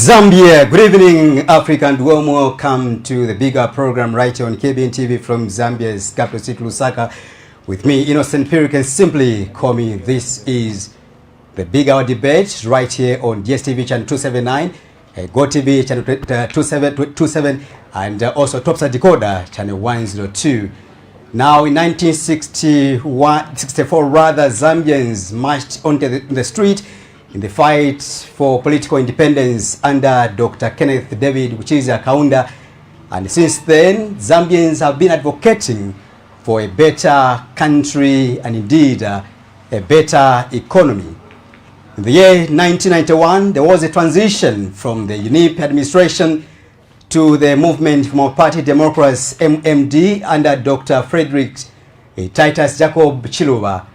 Zambia, good evening Africa, and warm welcome to the bigger program right here on KBN TV from Zambia's capital city Lusaka. With me, Innocent Pirik, can simply call me. This is the big hour debate right here on DSTV channel 279, GoTV channel 27, and also Topside Decoder channel 102. Now in 1964 rather, Zambians marched onto the street in the fight for political independence under Dr. Kenneth David Muchiza Kaunda, and since then Zambians have been advocating for a better country and indeed a better economy. In the year 1991, there was a transition from the UNIP administration to the Movement for Party Democrats MMD under Dr. Frederick Titus Jacob Chiluba.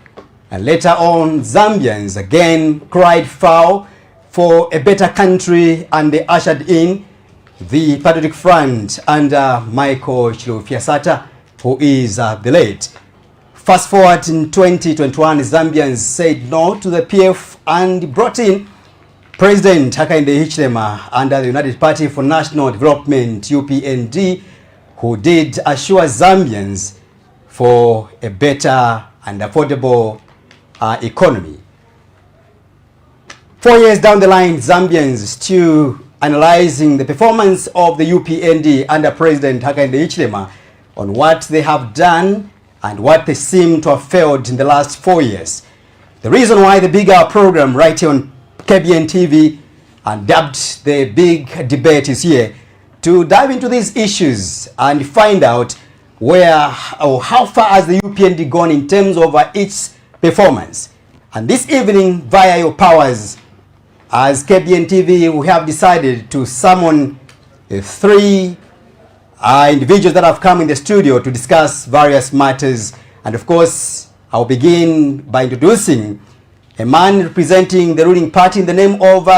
And later on, Zambians again cried foul for a better country, and they ushered in the Patriotic Front under Michael Chiluba, who is the late. Fast forward in 2021, Zambians said no to the PF and brought in President Hakainde Hichilema under the United Party for National Development, UPND, who did assure Zambians for a better and affordable economy. 4 years down the line, Zambians still analyzing the performance of the UPND under President Hakainde Hichilema on what they have done and what they seem to have failed in the last 4 years. The reason why the bigger program right here on KBN TV and dubbed the big debate is here to dive into these issues and find out where or how far has the UPND gone in terms of its performance. And this evening, via your powers, as KBN TV, we have decided to summon three individuals that have come in the studio to discuss various matters. And of course, I'll begin by introducing a man representing the ruling party in the name of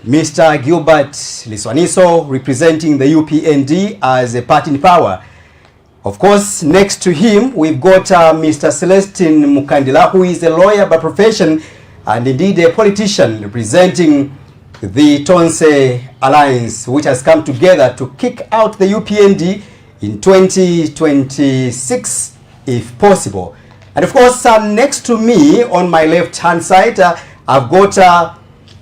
Mr. Gilbert Liswaniso, representing the UPND as a party in power. Of course, next to him, we've got Mr. Celestine Mukandila, who is a lawyer by profession and indeed a politician representing the Tonse Alliance, which has come together to kick out the UPND in 2026, if possible. And of course, next to me, on my left-hand side, I've got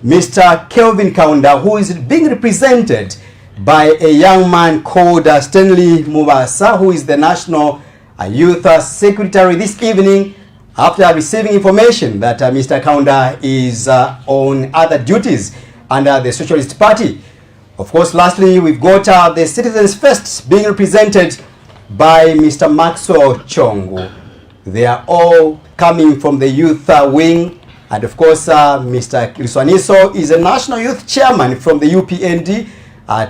Mr. Kelvin Kaunda, who is being represented by a young man called Stanley Mubasa, who is the National Youth Secretary this evening, after receiving information that Mr. Kaunda is on other duties under the Socialist Party. Of course, lastly, we've got the Citizens First being represented by Mr. Maxwell Chongo. They are all coming from the youth wing. And of course, Mr. Liswaniso is a National Youth Chairman from the UPND.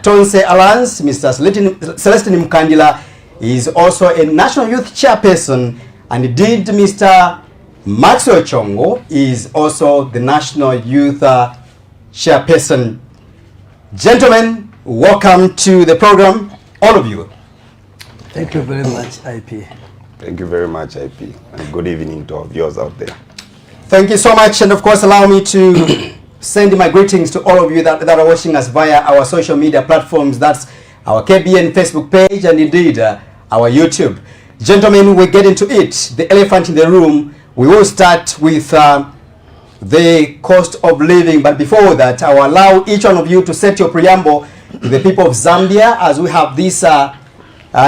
Tonse Alliance, Mr. Celestine Mukandila is also a National Youth Chairperson, and indeed Mr. Maxwell Chongo is also the National Youth Chairperson. Gentlemen, welcome to the program, all of you. Thank you very much, IP. Thank you very much, IP, and good evening to our viewers out there. Thank you so much, and of course allow me to send my greetings to all of you that are watching us via our social media platforms. That's our KBN Facebook page and indeed our YouTube. Gentlemen, we get into it. The elephant in the room. We will start with the cost of living, but before that, I will allow each one of you to set your preamble to the people of Zambia as we have this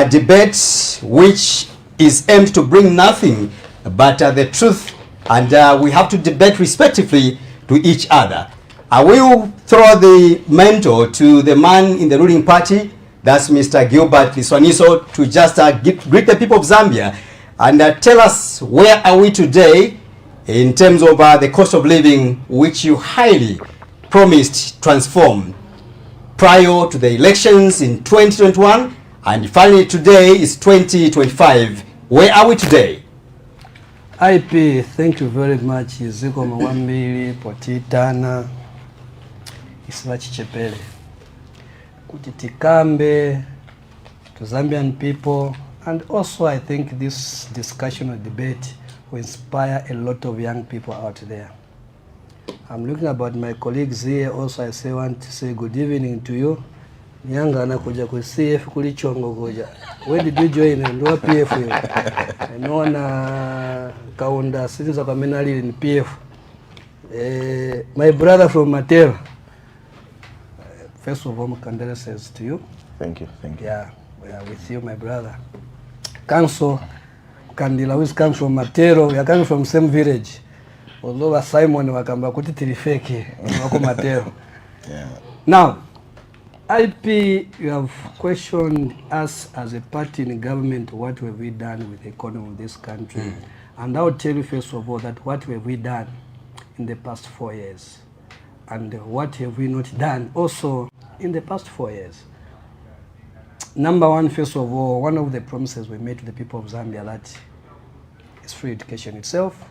debate, which is aimed to bring nothing but the truth, and we have to debate respectively to each other. I will throw the mantle to the man in the ruling party, that's Mr. Gilbert Liswaniso, to just greet the people of Zambia and tell us where are we today in terms of the cost of living, which you highly promised transform prior to the elections in 2021, and finally today is 2025. Where are we today? IP, thank you very much. Ziko Mwambili, Potitana, Isla Chichepele. Kutitikambe, to Zambian people, and also I think this discussion or debate will inspire a lot of young people out there. I'm looking about my colleagues here also. I say want to say good evening to you. Nyanga anakuja ku CF kuli chongo kuja. Where did you join? Ndo PF hiyo. Naona kaunda sisi kwa menali ni PF. My brother from Mateo. First of all, condolences to you. Thank you. Yeah, we are with you, my brother. Council Kandila, which comes from Matero, we are coming from same village. Although Simon wakamba kuti tilifeki wako Matero. Yeah. Now, IP, you have questioned us as a party in government, what have we done with the economy of this country? And I will tell you first of all that what have we done in the past 4 years? And what have we not done also in the past 4 years? Number one, first of all, one of the promises we made to the people of Zambia that is free education itself.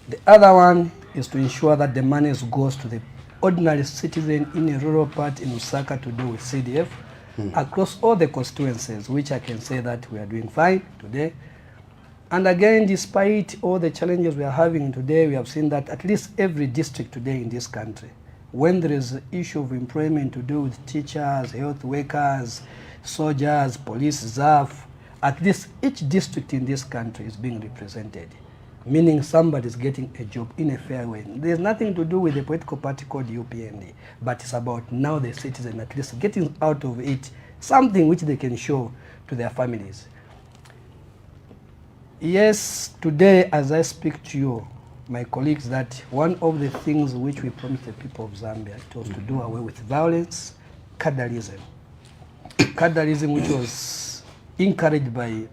The other one is to ensure that the money goes to the ordinary citizen in a rural part in Lusaka to do with CDF across all the constituencies, which I can say that we are doing fine today. And again, despite all the challenges we are having today, we have seen that at least every district today in this country, when there is an issue of employment to do with teachers, health workers, soldiers, police, ZAF, at least each district in this country is being represented, meaning somebody is getting a job in a fair way. There's nothing to do with the political party called UPND, but it's about now the citizen at least getting out of it something which they can show to their families. Yes, today as I speak to you, my colleagues, that one of the things which we promised the people of Zambia was to do away with violence, cadreism. Cadreism which was encouraged by,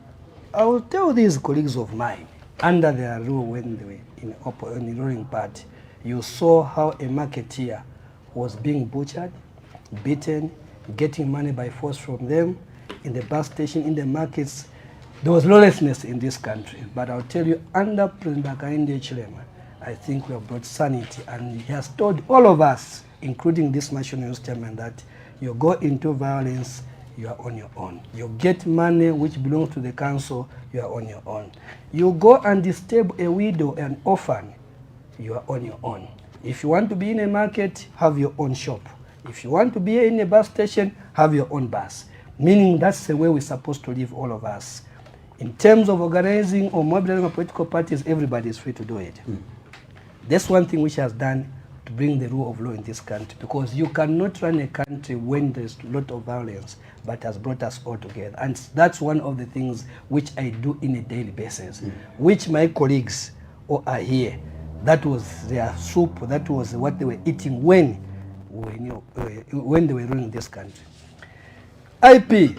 I will tell these colleagues of mine, under their rule when they were in the ruling party, you saw how a marketeer was being butchered, beaten, getting money by force from them, in the bus station, in the markets. There was lawlessness in this country, but I'll tell you, under President Hakainde Hichilema, I think we have brought sanity, and he has told all of us, including this national news chairman, that you go into violence, you are on your own. You get money which belongs to the council, you are on your own. You go and disturb a widow, an orphan, you are on your own. If you want to be in a market, have your own shop. If you want to be in a bus station, have your own bus. Meaning that's the way we're supposed to live, all of us. In terms of organizing or mobilizing political parties, everybody is free to do it. That's one thing which has done to bring the rule of law in this country, because you cannot run a country when there's a lot of violence, but has brought us all together. And that's one of the things which I do in a daily basis, which my colleagues are here. That was their soup, that was what they were eating when they were running this country. IP,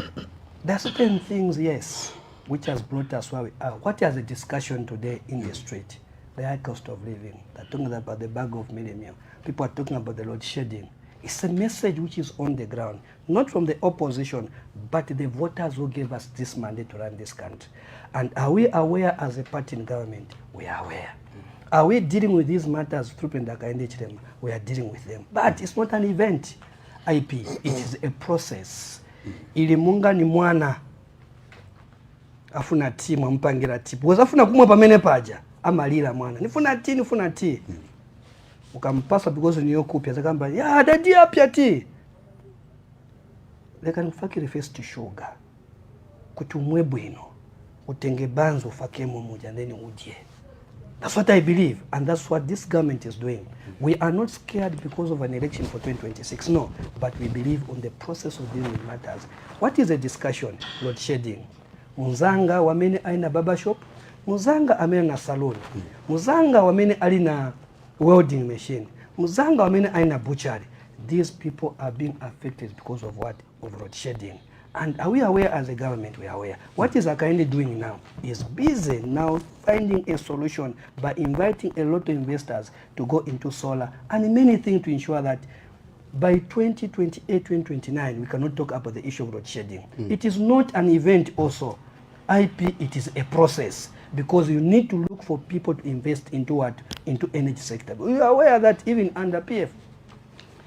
there are certain things, yes, which has brought us where we are. What is the discussion today in the street? The high cost of living. They're talking about the bag of meal. People are talking about the load shedding. It's a message which is on the ground, not from the opposition, but the voters who gave us this mandate to run this country. And are we aware as a party in government? We are aware. Are we dealing with these matters through President Hakainde Hichilema? We are dealing with them. But it's not an event, IP. It is a process. Ilimunga ni mwana afuna timu ampangira tipu. Wazafuna kumwa pamene paja. Amalira mwana. Nifuna ti. Ukampasa because ni yokupya. Zakamba, ya dadi apya ti. Leka nifakiri face to sugar. Kutumwe bwino. Utenge banzo ufakemo muja. Then ujie. That's what I believe. And that's what this government is doing. We are not scared because of an election for 2026. No. But we believe on the process of dealing with matters. What is the discussion? Load shedding. Muzanga wamene aina baba shop. Muzanga amene na salon. Muzanga wamene alina welding machine. Muzanga wamene aina butchery. These people are being affected because of what? Of load shedding. And are we aware as a government? We are aware. What is Hakainde doing now? Is busy now finding a solution by inviting a lot of investors to go into solar and many things to ensure that by 2028, 2029, we cannot talk about the issue of load shedding. It is not an event also. IP, it is a process, because you need to look for people to invest into what? Into energy sector. We are aware that even under PF,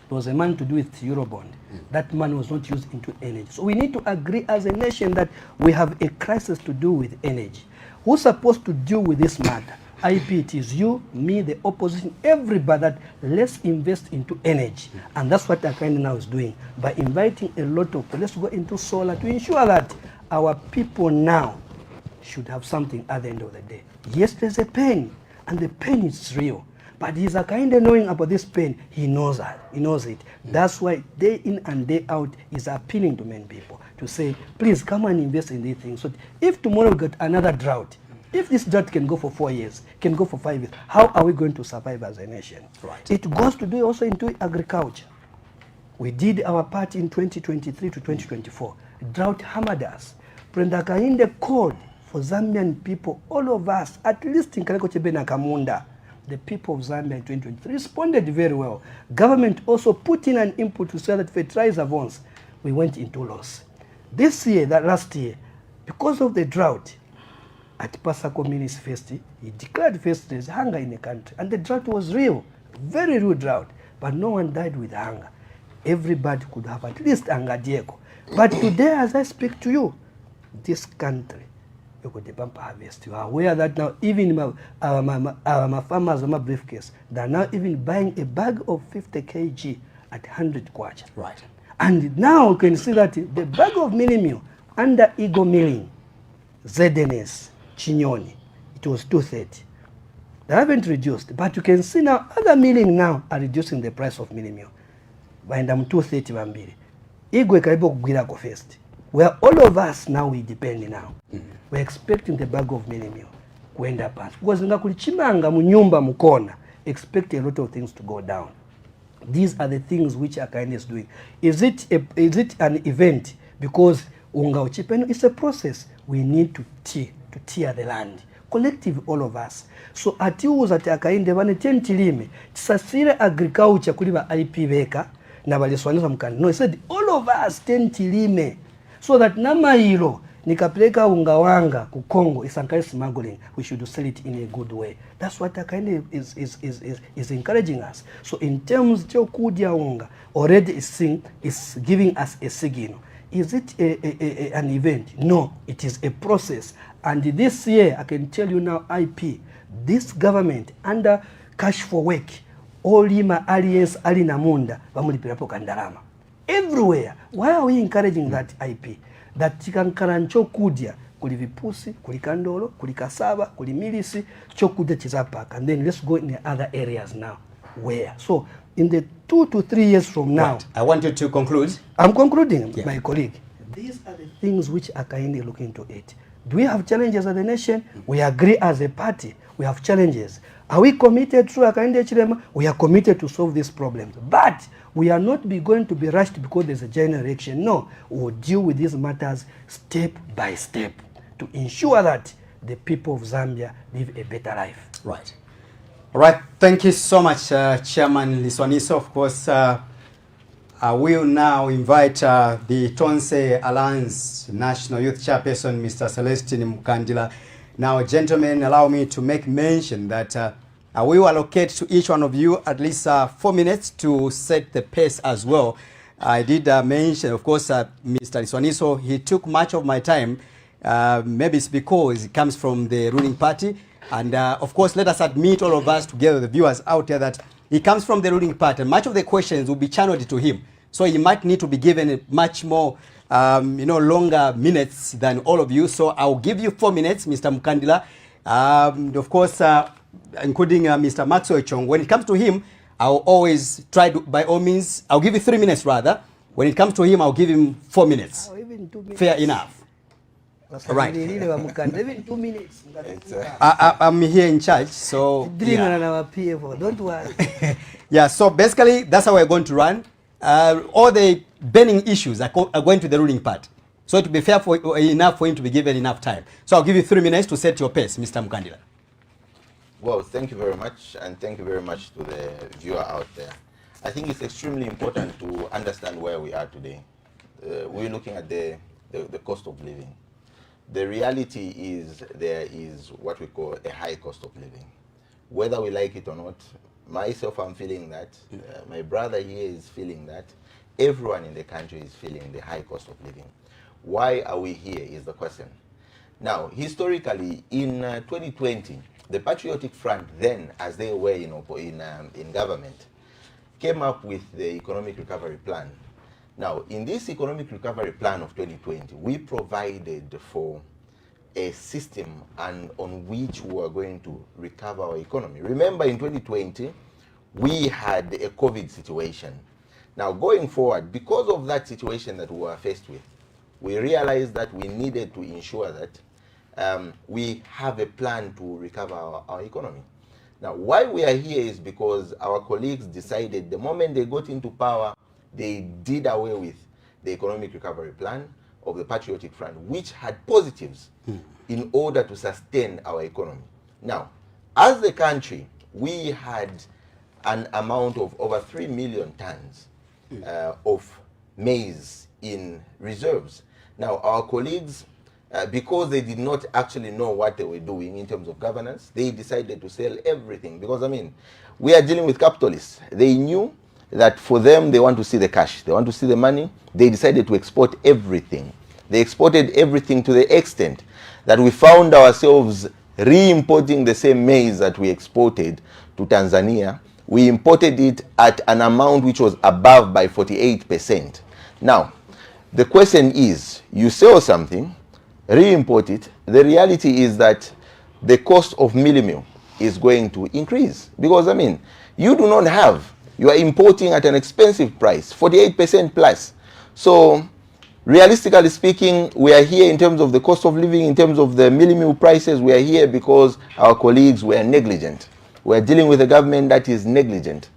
there was a man to do with Eurobond. That money was not used into energy. So we need to agree as a nation that we have a crisis to do with energy. Who's supposed to deal with this matter? IP, it is you, me, the opposition, everybody, that let's invest into energy. And that's what Hakainde now is doing by inviting a lot of, let's go into solar to ensure that our people now should have something at the end of the day. Yes, there's a pain, and the pain is real. But he's Hakainde knowing about this pain. He knows that. He knows it. That's why day in and day out is appealing to many people to say, please come and invest in these things. So if tomorrow we get another drought, if this drought can go for 4 years, can go for 5 years, how are we going to survive as a nation? Right. It goes to do also into agriculture. We did our part in 2023 to 2024. Drought hammered us. President Hakainde called for Zambian people, all of us, at least in Kaleko Chebe na Kamunda, the people of Zambia in 2023 responded very well. Government also put in an input to say that fertilizer bonds, we went into loss. This year, that last year, because of the drought, at Pasako Minis Festi, he declared first there's hunger in the country. And the drought was real, very real drought. But no one died with hunger. Everybody could have at least hunger, Diego. But today, as I speak to you, this country, you got the bumper harvest. You are aware that now even our farmers, my briefcase, they are now even buying a bag of 50 kg at 100 kwacha. Right. And now you can see that the bag of mini meal under Eagle Milling, ZNS, Chinyoni, it was 230. They haven't reduced, but you can see now other milling now are reducing the price of mini meal. By 230 bambiri. Eagle karibu kugwira ko first. Where all of us now we depend now. We're expecting the bag of mini meal kwenda past. Because nga kulichimanga mu nyumba mukona, expect a lot of things to go down. These are the things which Hakainde is doing. Is it an event? Because unga uchipeno, it's a process. We need to tear the land. Collective, all of us. So atiuza ati Hakainde vane tentilime. Tisasire agriculture kuliba IP beka na baliswaniza mkani. No, he said all of us tentilime. So that namailo nikapeleka unga wanga ku Congo is smuggling. We should sell it in a good way. That's what Hakainde is encouraging us. So in terms of kudia unga, already is giving us a signal. Is it an event? No, it is a process. And this year, I can tell you now, IP, this government under Cash for Work, Olima Alliance Alinamunda, Bamulipirapo Kandarama. Everywhere. Why are we encouraging that IP? That chikankarancho kudia, kuli vipusi, kuli kandolo, kuli kasaba, kuli milisi, chokudia chizapaka. And then let's go in the other areas now. Where? So, in the 2 to 3 years from now. Right. I want you to conclude. I'm concluding, yeah. My colleague. These are the things which Hakainde looking to it. Do we have challenges as a nation? We agree as a party. We have challenges. Are we committed through Hakainde Hichilema? We are committed to solve these problems. But we are not going to be rushed because there's a general election. No, we will deal with these matters step by step to ensure that the people of Zambia live a better life. Right. All right. Thank you so much, Chairman Liswaniso. Of course, I will now invite the Tonse Alliance National Youth Chairperson, Mr. Celestine Mukandila. Now, gentlemen, allow me to make mention that I will allocate to each one of you at least 4 minutes to set the pace as well. I did mention, of course, Mr. Liswaniso, he took much of my time. Maybe it's because it comes from the ruling party. And of course, let us admit, all of us together, the viewers out there, that he comes from the ruling party. And much of the questions will be channeled to him. So he might need to be given much more, longer minutes than all of you. So I'll give you 4 minutes, Mr. Mukandila. Of course, including Mr. Maxwell Chong. When it comes to him, I'll always try to, by all means, I'll give you 3 minutes rather. When it comes to him, I'll give him 4 minutes. Even 2 minutes. Fair enough. Right. Even 2 minutes. I'm here in charge, so yeah. Don't worry. Yeah, so basically that's how we're going to run. All the burning issues are going to the ruling party. So it will be fair enough for him to be given enough time. So I'll give you 3 minutes to set your pace, Mr. Mukandila. Well, thank you very much, and thank you very much to the viewer out there. I think it's extremely important to understand where we are today. We're looking at the cost of living. The reality is there is what we call a high cost of living. Whether we like it or not, myself, I'm feeling that, my brother here is feeling that, everyone in the country is feeling the high cost of living. Why are we here is the question. Now, historically, in 2020, the Patriotic Front then, as they were in government, came up with the Economic Recovery Plan. Now, in this Economic Recovery Plan of 2020, we provided for a system on which we are going to recover our economy. Remember, in 2020, we had a COVID situation. Now, going forward, because of that situation that we were faced with, we realized that we needed to ensure that we have a plan to recover our economy. Now, why we are here is because our colleagues decided the moment they got into power, they did away with the Economic Recovery Plan of the Patriotic Front, which had positives in order to sustain our economy. Now, as the country, we had an amount of over 3 million tons of maize in reserves. Now, our colleagues, because they did not actually know what they were doing in terms of governance, they decided to sell everything. Because, I mean, we are dealing with capitalists. They knew that for them, they want to see the cash. They want to see the money. They decided to export everything. They exported everything to the extent that we found ourselves re-importing the same maize that we exported to Tanzania. We imported it at an amount which was above by 48%. Now, the question is, you sell something, re-import it. The reality is that the cost of mealie meal is going to increase. Because, I mean, you do not have, you are importing at an expensive price, 48% plus. So, realistically speaking, we are here in terms of the cost of living, in terms of the mealie meal prices, we are here because our colleagues were negligent. We are dealing with a government that is negligent.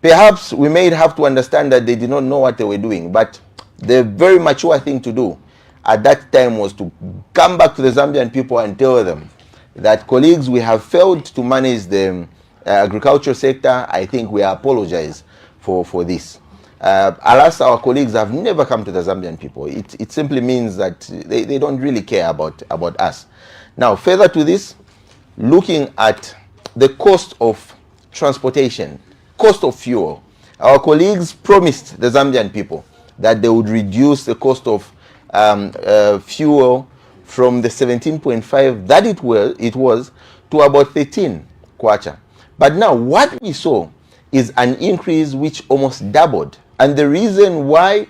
Perhaps we may have to understand that they did not know what they were doing, but the very mature thing to do at that time was to come back to the Zambian people and tell them that, colleagues, we have failed to manage the agriculture sector. I think we apologize for this. Alas, our colleagues have never come to the Zambian people. It simply means that they don't really care about us. Now, further to this, looking at the cost of transportation, cost of fuel, our colleagues promised the Zambian people that they would reduce the cost of fuel from the 17.5 that it was to about 13 kwacha. But now what we saw is an increase which almost doubled. And the reason why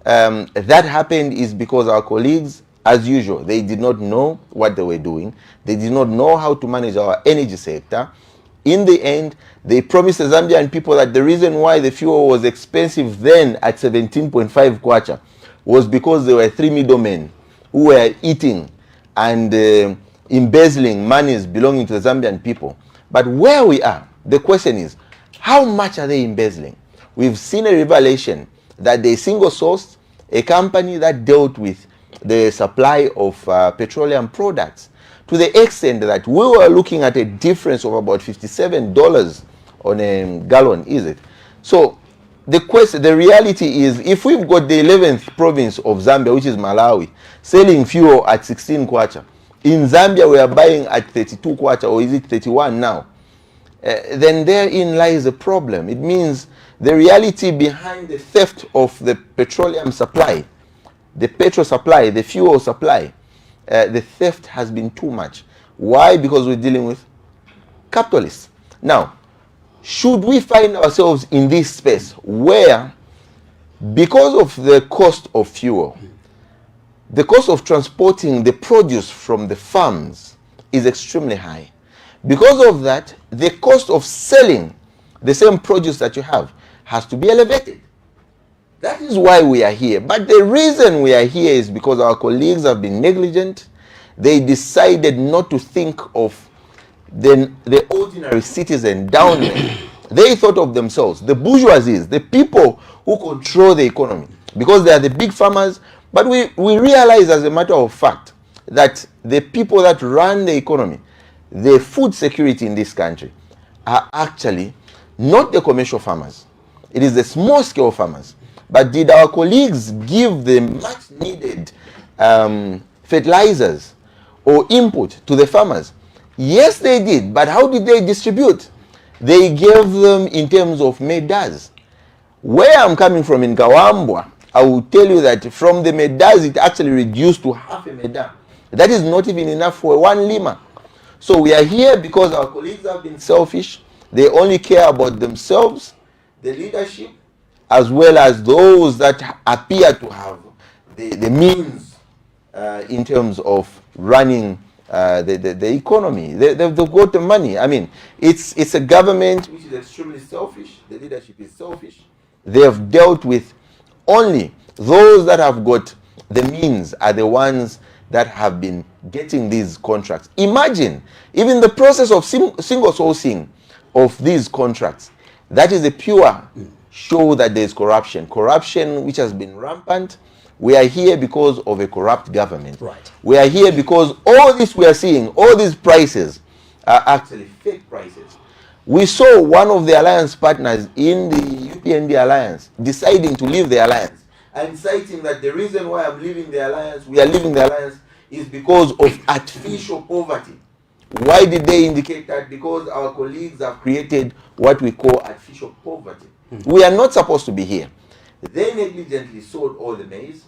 that happened is because our colleagues, as usual, they did not know what they were doing. They did not know how to manage our energy sector. In the end, they promised the Zambian people that the reason why the fuel was expensive then at 17.5 kwacha was because there were 3 middlemen who were eating and embezzling monies belonging to the Zambian people. But where we are, the question is, how much are they embezzling? We've seen a revelation that they single-sourced a company that dealt with the supply of petroleum products to the extent that we were looking at a difference of about $57 on a gallon, is it? So the reality is, if we've got the 11th province of Zambia, which is Malawi, selling fuel at 16 kwacha, in Zambia we are buying at 32 kwacha, or is it 31 now? Then therein lies a problem. It means the reality behind the theft of the petroleum supply, the petrol supply, the fuel supply, the theft has been too much. Why? Because we're dealing with capitalists. Now, should we find ourselves in this space where, because of the cost of fuel, the cost of transporting the produce from the farms is extremely high? Because of that, the cost of selling the same produce that you have has to be elevated. That is why we are here. But the reason we are here is because our colleagues have been negligent. They decided not to think of the ordinary citizen down there. They thought of themselves, the bourgeoisie, the people who control the economy, because they are the big farmers. But we realize, as a matter of fact, that the people that run the economy, the food security in this country, are actually not the commercial farmers. It is the small scale farmers. But did our colleagues give the much needed fertilizers or input to the farmers? Yes, they did. But how did they distribute? They gave them in terms of medals. Where I'm coming from in Kawambwa, I will tell you that from the medals, it actually reduced to half a medal. That is not even enough for one lima. So we are here because our colleagues have been selfish. They only care about themselves, the leadership, as well as those that appear to have the means in terms of running the economy. They've got the money. I mean, it's a government which is extremely selfish. The leadership is selfish. They have dealt with only those that have got the means are the ones that have been getting these contracts. Imagine, even the process of single sourcing of these contracts, that is a pure show that there is corruption. Corruption which has been rampant. We are here because of a corrupt government. Right. We are here because all this we are seeing, all these prices are actually fake prices. We saw one of the alliance partners in the UPND alliance deciding to leave the alliance and citing that the reason why I'm leaving the alliance, we are leaving the alliance, is because of artificial poverty. Why did they indicate that? Because our colleagues have created what we call artificial poverty. We are not supposed to be here. They negligently sold all the maize.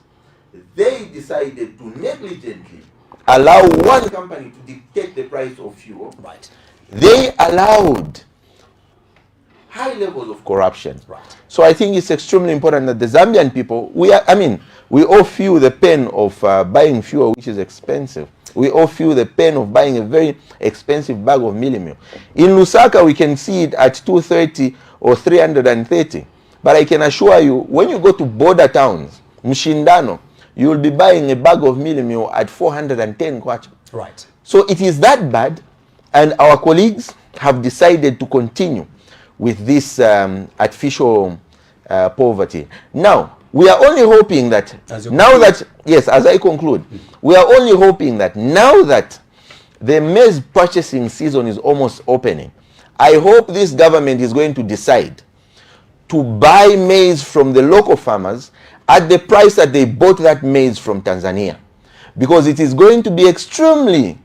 They decided to negligently allow one company to dictate the price of fuel. Right. They allowed high levels of corruption. Right. So I think it's extremely important that the Zambian people, we all feel the pain of buying fuel, which is expensive. We all feel the pain of buying a very expensive bag of mealie meal. In Lusaka, we can see it at 230 or 330. But I can assure you, when you go to border towns, Mshindano, you will be buying a bag of mealie meal at 410 kwacha. Right. So it is that bad, and our colleagues have decided to continue with this artificial poverty. Now, we are only hoping that as I conclude, we are only hoping that now that the maize purchasing season is almost opening, I hope this government is going to decide to buy maize from the local farmers at the price that they bought that maize from Tanzania. Because it is going to be extremely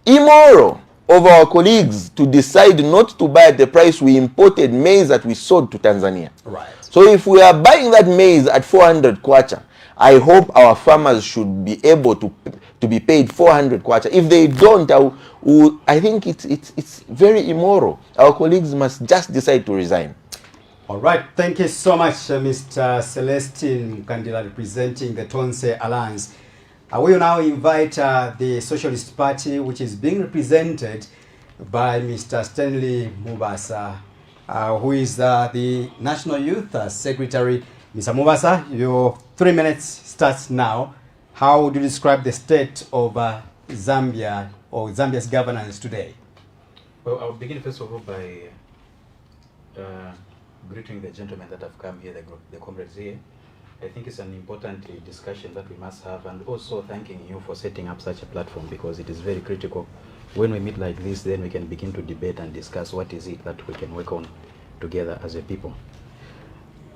immoral of our colleagues to decide not to buy at the price we imported maize that we sold to Tanzania. Right. So if we are buying that maize at 400 kwacha, I hope our farmers should be able to be paid 400 kwacha. If they don't, I think it's very immoral. Our colleagues must just decide to resign. All right. Thank you so much, Mr. Celestine Mkandila, representing the Tonse Alliance. We will now invite the Socialist Party, which is being represented by Mr. Stanley Mubasa, who is the National Youth Secretary. Mr. Mubasa, your 3 minutes starts now. How would you describe the state of Zambia or Zambia's governance today? Well, I'll begin first of all by greeting the gentlemen that have come here, the comrades here. I think it's an important discussion that we must have, and also thanking you for setting up such a platform, because it is very critical. When we meet like this, then we can begin to debate and discuss what is it that we can work on together as a people.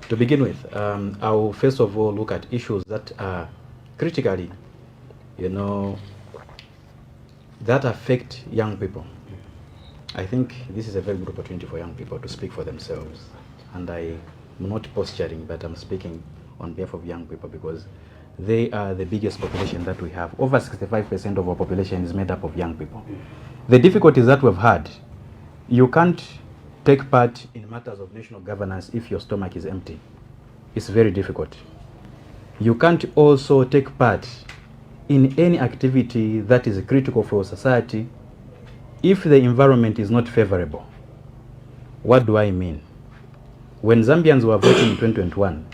To begin with, I'll first of all look at issues that are critically, that affect young people. I think this is a very good opportunity for young people to speak for themselves. And I'm not posturing, but I'm speaking on behalf of young people, because they are the biggest population that we have. Over 65% of our population is made up of young people. The difficulties that we've had, you can't take part in matters of national governance if your stomach is empty. It's very difficult. You can't also take part in any activity that is critical for society if the environment is not favorable. What do I mean? When Zambians were voting in 2021,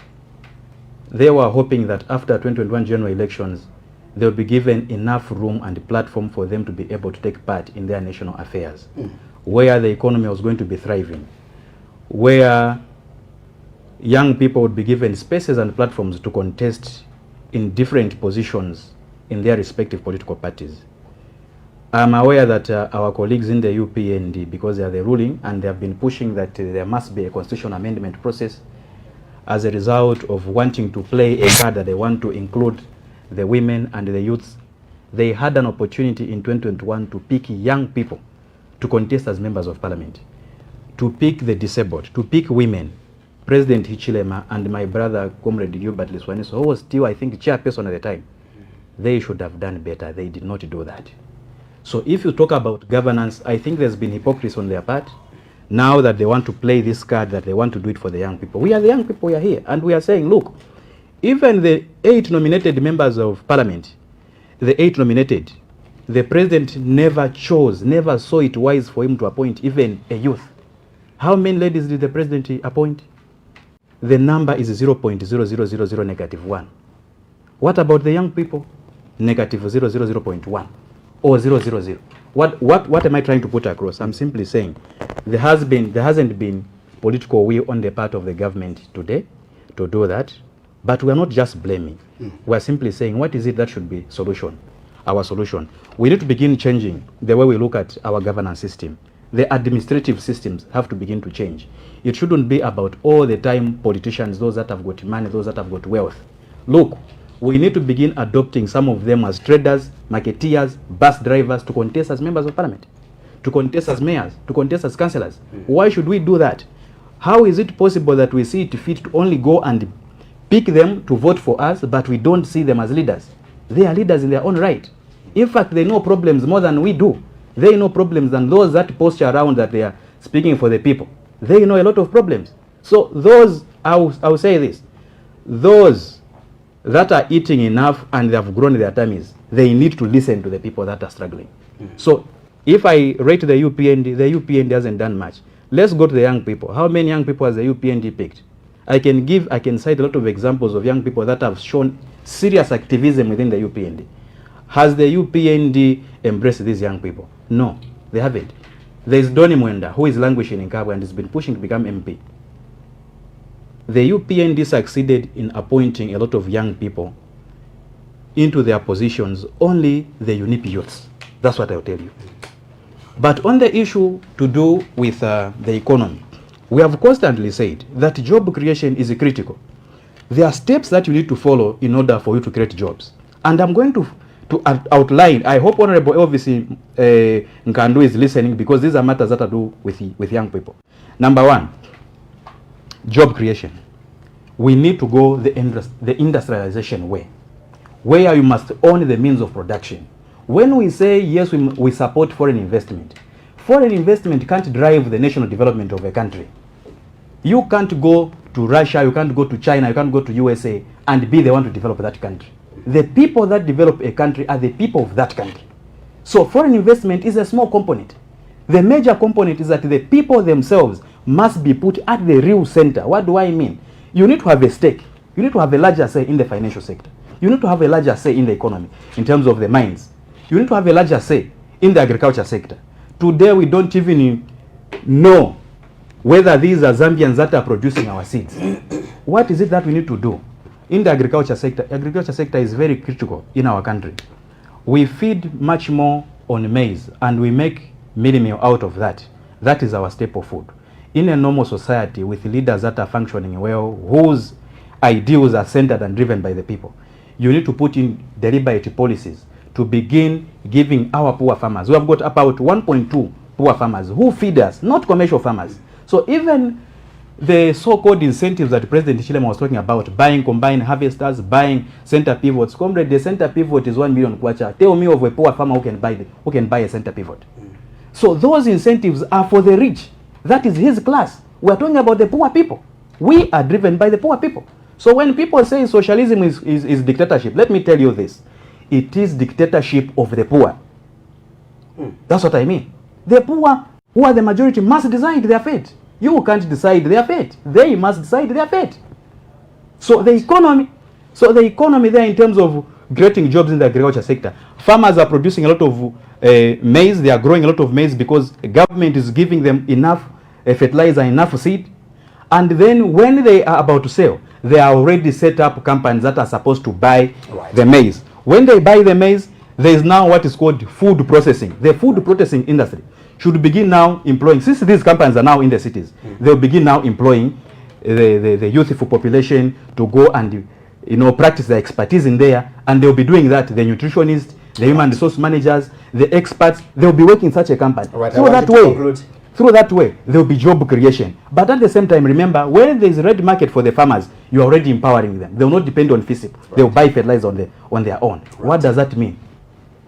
they were hoping that after 2021 general elections, they would be given enough room and platform for them to be able to take part in their national affairs, where the economy was going to be thriving, where young people would be given spaces and platforms to contest in different positions in their respective political parties. I'm aware that our colleagues in the UPND, because they are the ruling and they have been pushing that there must be a constitutional amendment process as a result of wanting to play a card that they want to include the women and the youths. They had an opportunity in 2021 to pick young people to contest as members of parliament, to pick the disabled, to pick women. President Hichilema and my brother, Comrade Gilbert Liswaniso, who was still, I think, chairperson at the time, they should have done better. They did not do that. So if you talk about governance, I think there's been hypocrisy on their part. Now that they want to play this card, that they want to do it for the young people. We are the young people, we are here. And we are saying, look, even the 8 nominated members of parliament, the 8 nominated, the president never chose, never saw it wise for him to appoint even a youth. How many ladies did the president appoint? The number is 0.0000 negative 1. What about the young people? Negative 0.1 or 0.00. What am I trying to put across? I'm simply saying there hasn't been political will on the part of the government today to do that, but we are not just blaming. We are simply saying what is it that should be solution? Our solution. We need to begin changing the way we look at our governance system. The administrative systems have to begin to change. It shouldn't be about all the time politicians, those that have got money, those that have got wealth. Look, we need to begin adopting some of them as traders, marketeers, bus drivers to contest as members of parliament, to contest as mayors, to contest as councillors. Why should we do that? How is it possible that we see it fit to only go and pick them to vote for us, but we don't see them as leaders? They are leaders in their own right. In fact, they know problems more than we do. They know problems than those that posture around that they are speaking for the people. They know a lot of problems. So those, I will say this, those that are eating enough and they have grown their tummies, they need to listen to the people that are struggling. So if I rate the UPND hasn't done much. Let's go to the young people. How many young people has the UPND picked? I can cite a lot of examples of young people that have shown serious activism within the UPND. Has the UPND embraced these young people? No, they haven't. There is Donny Mwenda, who is languishing in Kabwe and has been pushing to become MP. The UPND succeeded in appointing a lot of young people into their positions, only the UNIP youths. That's what I'll tell you. But on the issue to do with the economy, we have constantly said that job creation is critical. There are steps that you need to follow in order for you to create jobs. And I'm going to outline, I hope Honorable Elvis Nkandu is listening, because these are matters that are do with young people. Number one, job creation. We need to go the industrialization way, where you must own the means of production. When we say yes, we support foreign investment can't drive the national development of a country. You can't go to Russia, you can't go to China, you can't go to USA and be the one to develop that country. The people that develop a country are the people of that country. So foreign investment is a small component. The major component is that the people themselves must be put at the real center. What do I mean? You need to have a stake. You need to have a larger say in the financial sector. You need to have a larger say in the economy in terms of the mines. You need to have a larger say in the agriculture sector. Today we don't even know whether these are Zambians that are producing our seeds. What is it that we need to do? In the agriculture sector is very critical in our country. We feed much more on maize and we make mealie meal out of that. That is our staple food. In a normal society with leaders that are functioning well, whose ideals are centered and driven by the people, you need to put in deliberate policies to begin giving our poor farmers. We have got about 1.2 poor farmers who feed us, not commercial farmers. So even the so-called incentives that President Chilema was talking about, buying combined harvesters, buying center pivots. Comrade, the center pivot is 1 million kwacha. Tell me of a poor farmer who can buy a center pivot. So those incentives are for the rich. That is his class. We are talking about the poor people. We are driven by the poor people. So when people say socialism is dictatorship, let me tell you this. It is dictatorship of the poor. That's what I mean. The poor, who are the majority, must decide their fate. You can't decide their fate. They must decide their fate. So the economy there in terms of creating jobs in the agriculture sector. Farmers are producing a lot of maize. They are growing a lot of maize because the government is giving them enough fertilizer, enough seed. And then when they are about to sell, they are already set up companies that are supposed to buy the maize. When they buy the maize, there is now what is called food processing. The food processing industry should begin now employing, since these companies are now in the cities, they'll begin now employing the youthful population to go and practice their expertise in there, and they'll be doing that. The nutritionists, the human resource managers, the experts, they'll be working in such a company. Through that way, there'll be job creation. But at the same time, remember, when there's a red market for the farmers, you're already empowering them. They'll not depend on FISIP. They'll buy fertilizer on their own. What does that mean?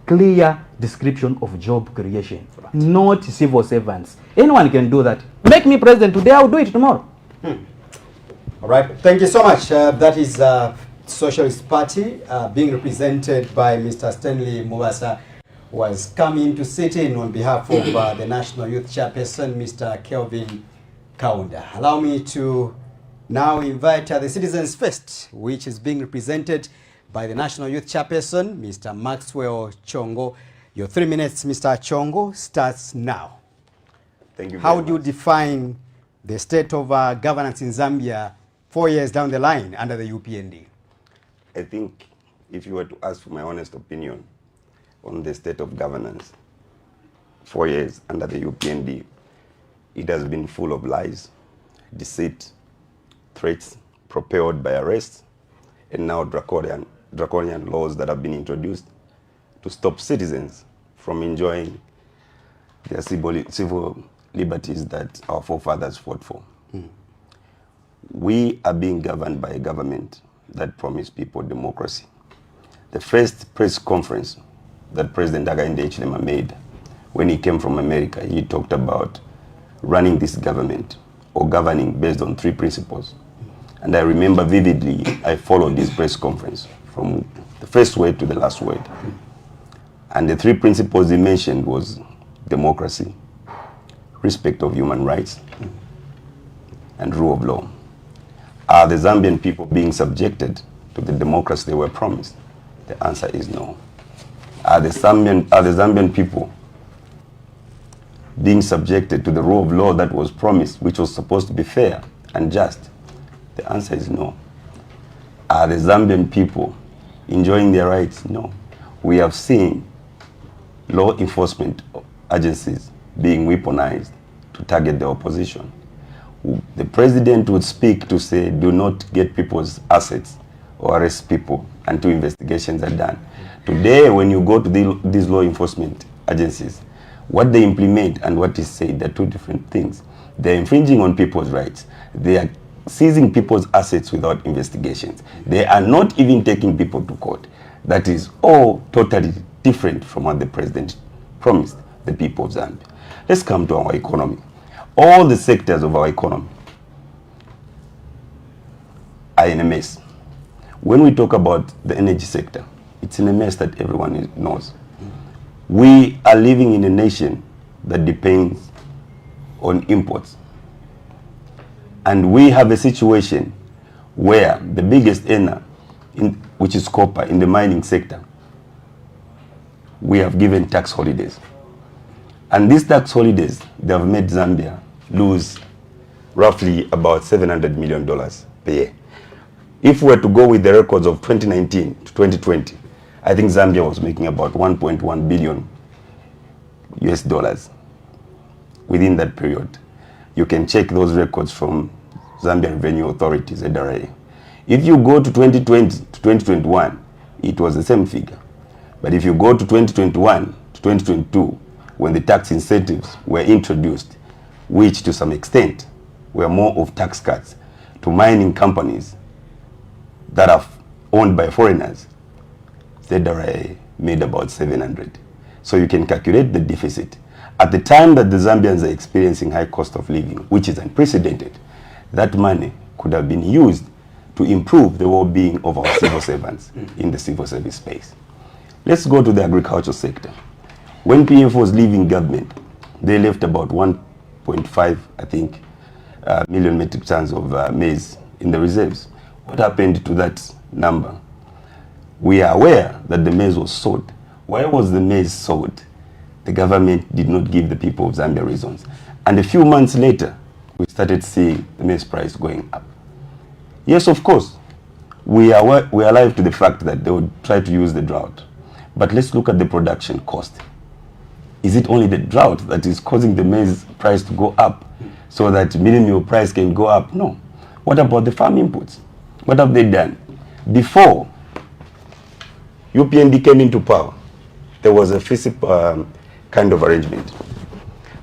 Clear description of job creation, not civil servants. Anyone can do that. Make me president today, I'll do it tomorrow. All right, thank you so much. That is Socialist Party being represented by Mr. Stanley Mubasa, who has come in to sit in on behalf of the National Youth Chairperson, Mr. Kelvin Kaunda. Allow me to now invite the Citizens First, which is being represented by the National Youth Chairperson, Mr. Maxwell Chongo. Your 3 minutes, Mr. Chongo, starts now. Thank you very How do you much. define the state of governance in Zambia 4 years down the line under the UPND? I think if you were to ask for my honest opinion on the state of governance, 4 years under the UPND, it has been full of lies, deceit, threats propelled by arrests, and now draconian laws that have been introduced to stop citizens from enjoying their civil liberties that our forefathers fought for. We are being governed by a government that promised people democracy. The first press conference that President Hakainde Hichilema made when he came from America, he talked about running this government or governing based on 3 principles. And I remember vividly, I followed this press conference from the first word to the last word. And the 3 principles he mentioned was democracy, respect of human rights, and rule of law. Are the Zambian people being subjected to the democracy they were promised? The answer is no. Are the Zambian people being subjected to the rule of law that was promised, which was supposed to be fair and just? The answer is no. Are the Zambian people enjoying their rights? No. We have seen law enforcement agencies being weaponized to target the opposition. The president would speak to say, do not get people's assets or arrest people until investigations are done. Today, when you go to these law enforcement agencies, what they implement and what is said, they're 2 different things. They're infringing on people's rights. They are seizing people's assets without investigations. They are not even taking people to court. That is all totally different from what the president promised the people of Zambia. Let's come to our economy. All the sectors of our economy are in a mess. When we talk about the energy sector, it's in a mess that everyone knows. We are living in a nation that depends on imports. And we have a situation where the biggest earner, which is copper, in the mining sector, we have given tax holidays. And these tax holidays, they have made Zambia lose roughly about $700 million per year. If we were to go with the records of 2019 to 2020, I think Zambia was making about 1.1 billion US dollars within that period. You can check those records from Zambia Revenue Authority, ZRA. If you go to 2020 to 2021, it was the same figure. But if you go to 2021 to 2022, when the tax incentives were introduced, which to some extent were more of tax cuts to mining companies that are owned by foreigners, ZRA made about 700. So you can calculate the deficit. At the time that the Zambians are experiencing high cost of living, which is unprecedented, that money could have been used to improve the well-being of our civil servants in the civil service space. Let's go to the agriculture sector. When PF was leaving government, they left about 1.5, I think, million metric tons of maize in the reserves. What happened to that number? We are aware that the maize was sold. Why was the maize sold? The government did not give the people of Zambia reasons. And a few months later, we started seeing the maize price going up. Yes, of course, we are alive to the fact that they would try to use the drought. But let's look at the production cost. Is it only the drought that is causing the maize price to go up so that minimum price can go up? No. What about the farm inputs? What have they done? Before UPND came into power, there was a FISIP kind of arrangement.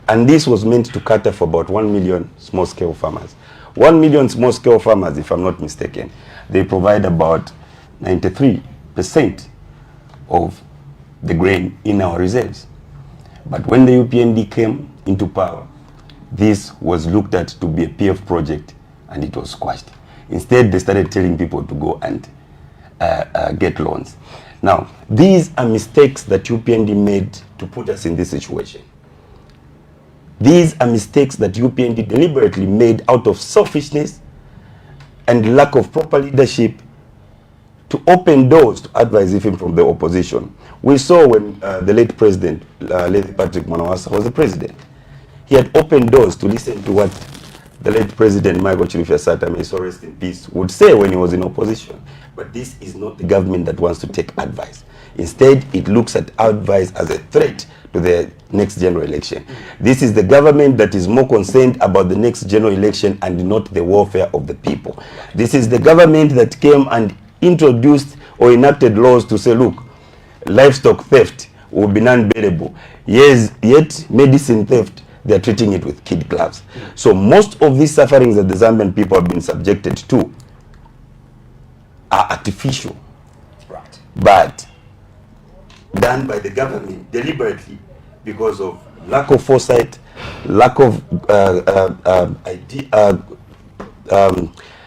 And this was meant to cater for about 1 million small-scale farmers. 1 million small-scale farmers, if I'm not mistaken, they provide about 93% of the grain in our reserves. But when the UPND came into power, this was looked at to be a PF project and it was squashed. Instead, they started telling people to go and get loans. Now, these are mistakes that UPND made to put us in this situation. These are mistakes that UPND deliberately made out of selfishness and lack of proper leadership to open doors to advise even from the opposition. We saw when the late president, late Patrick Mwanawasa, was the president. He had opened doors to listen to what the late president, Michael Chilufya Sata, may so rest in peace, would say when he was in opposition. But this is not the government that wants to take advice. Instead, it looks at advice as a threat to the next general election. This is the government that is more concerned about the next general election and not the welfare of the people. This is the government that came and introduced or enacted laws to say, look, livestock theft will be non-bailable. Yes, yet medicine theft, they're treating it with kid gloves. So most of these sufferings that the Zambian people have been subjected to are artificial, Right. but done by the government deliberately because of lack of foresight, lack of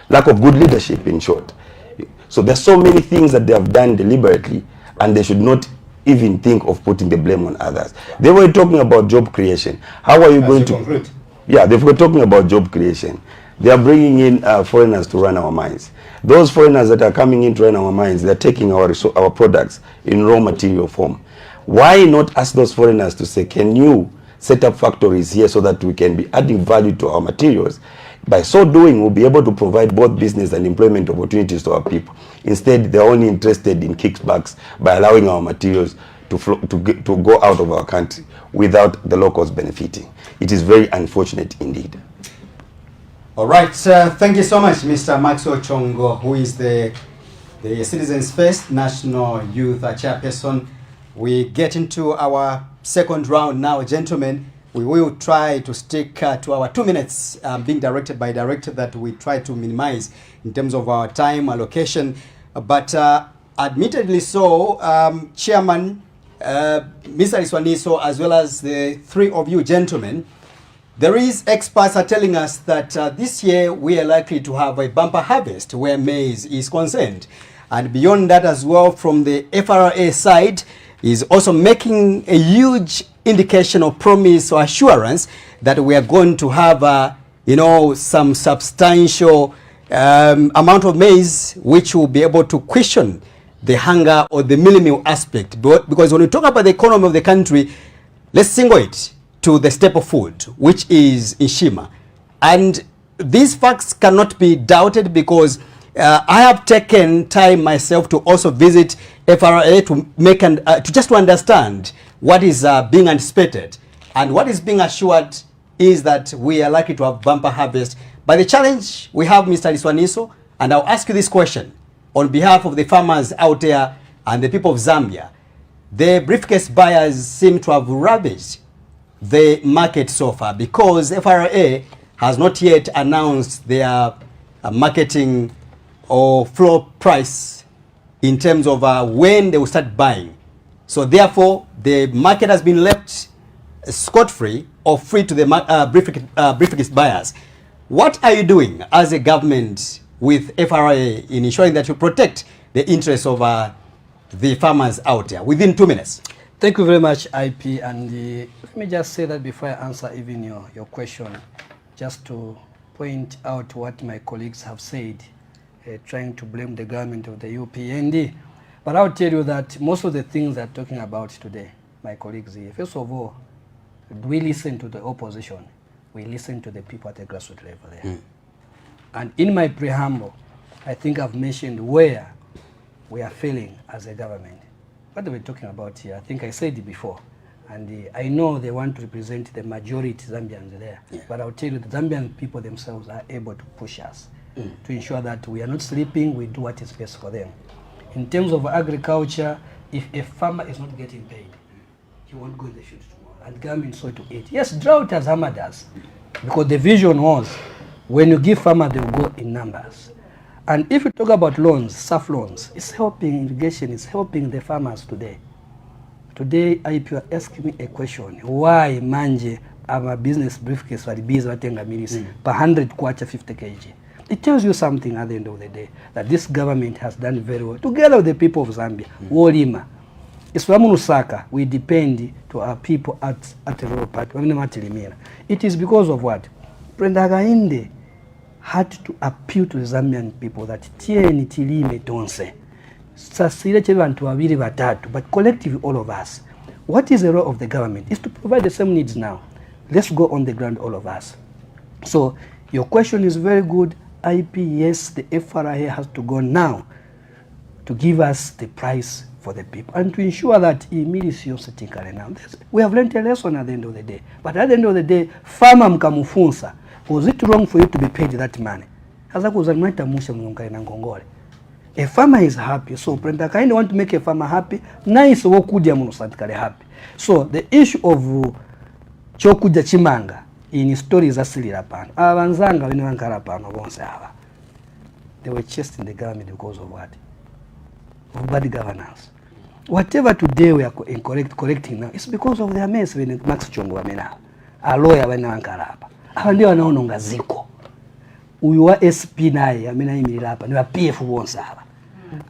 lack of good leadership, in short. So there's so many things that they have done deliberately, and they should not even think of putting the blame on others. They were talking about job creation. How are you going to conclude? Yeah, they were talking about job creation. They are bringing in foreigners to run our mines. Those foreigners that are coming in to run our mines, they're taking our products in raw material form. Why not ask those foreigners to say, can you set up factories here so that we can be adding value to our materials? By so doing, we'll be able to provide both business and employment opportunities to our people. Instead, they're only interested in kickbacks by allowing our materials to go out of our country without the locals benefiting. It is very unfortunate indeed. All right, thank you so much, Mr. Maxwell Chongo, who is the Citizens First National Youth Chairperson. We get into our second round now, gentlemen. We will try to stick to our 2 minutes, being directed by director, that we try to minimize in terms of our time allocation. But admittedly so, Chairman, Mr. Liswaniso, as well as the three of you gentlemen, there is experts are telling us that this year we are likely to have a bumper harvest where maize is concerned. And beyond that as well, from the FRA side, is also making a huge indication of promise or assurance that we are going to have, some substantial amount of maize which will be able to cushion the hunger or the mealie meal aspect. Because when we talk about the economy of the country, let's single it to the staple food, which is Nshima. And these facts cannot be doubted because I have taken time myself to also visit FRA to make to just to understand what is being anticipated, and what is being assured is that we are likely to have bumper harvest. But the challenge we have, Mr. Liswaniso, and I'll ask you this question on behalf of the farmers out there and the people of Zambia. The briefcase buyers seem to have ravaged the market so far because FRA has not yet announced their marketing or floor price in terms of when they will start buying. So therefore, the market has been left scot-free or free to the briefcase buyers. What are you doing as a government with FRA in ensuring that you protect the interests of the farmers out there within 2 minutes? Thank you very much, IP. And let me just say that before I answer even your question, just to point out what my colleagues have said, trying to blame the government of the UPND. But I'll tell you that most of the things they're talking about today, my colleagues here, first of all, we listen to the opposition. We listen to the people at the grassroots level there. And in my preamble, I think I've mentioned where we are failing as a government. What are we talking about here? I think I said it before. And I know they want to represent the majority Zambians there. Yeah. But I'll tell you, the Zambian people themselves are able to push us to ensure that we are not sleeping, we do what is best for them. In terms of agriculture, if a farmer is not getting paid, he won't go in the field tomorrow. And government saw to eat. Yes, drought has hammered us. Because the vision was, when you give farmers, they will go in numbers. And if you talk about loans, SAF loans, it's helping irrigation, it's helping the farmers today. Today, IP are asking me a question. Why manje our business briefcase walibiza watenga milisi per 100 kwacha 50 kg? It tells you something at the end of the day, that this government has done very well, together with the people of Zambia. Wolima. Iswamu Lusaka, we depend to our people at the rural part. It is because of what? Brenda Gainde had to appeal to the Zambian people that tieni tilime tonse. Sasile chebantu wabiri batatu, but collectively all of us. What is the role of the government? Is to provide the same needs now. Let's go on the ground, all of us. So your question is very good. IP, yes, the FRA has to go now to give us the price for the people and to ensure that immediacy of sitting now. We have learned a lesson at the end of the day. But at the end of the day, farmer mkamufunsa, was it wrong for you to be paid that money? A farmer is happy, so Brenda kind want to make a farmer happy. Nice wokudia munosantikale happy. So the issue of chokuja chimanga in stories asilira pano. Avanzanga wene wankara pano bonse ava. They were chased in the government because of what? Of bad governance. Whatever today we are correcting now, it's because of their mess when Max Chongo wamena. A lawyer wene wankara hapa. Hawa ndio wanaononga ziko. Uyu wa SP naye amena imirira hapa. Ni wa PF bonse ava.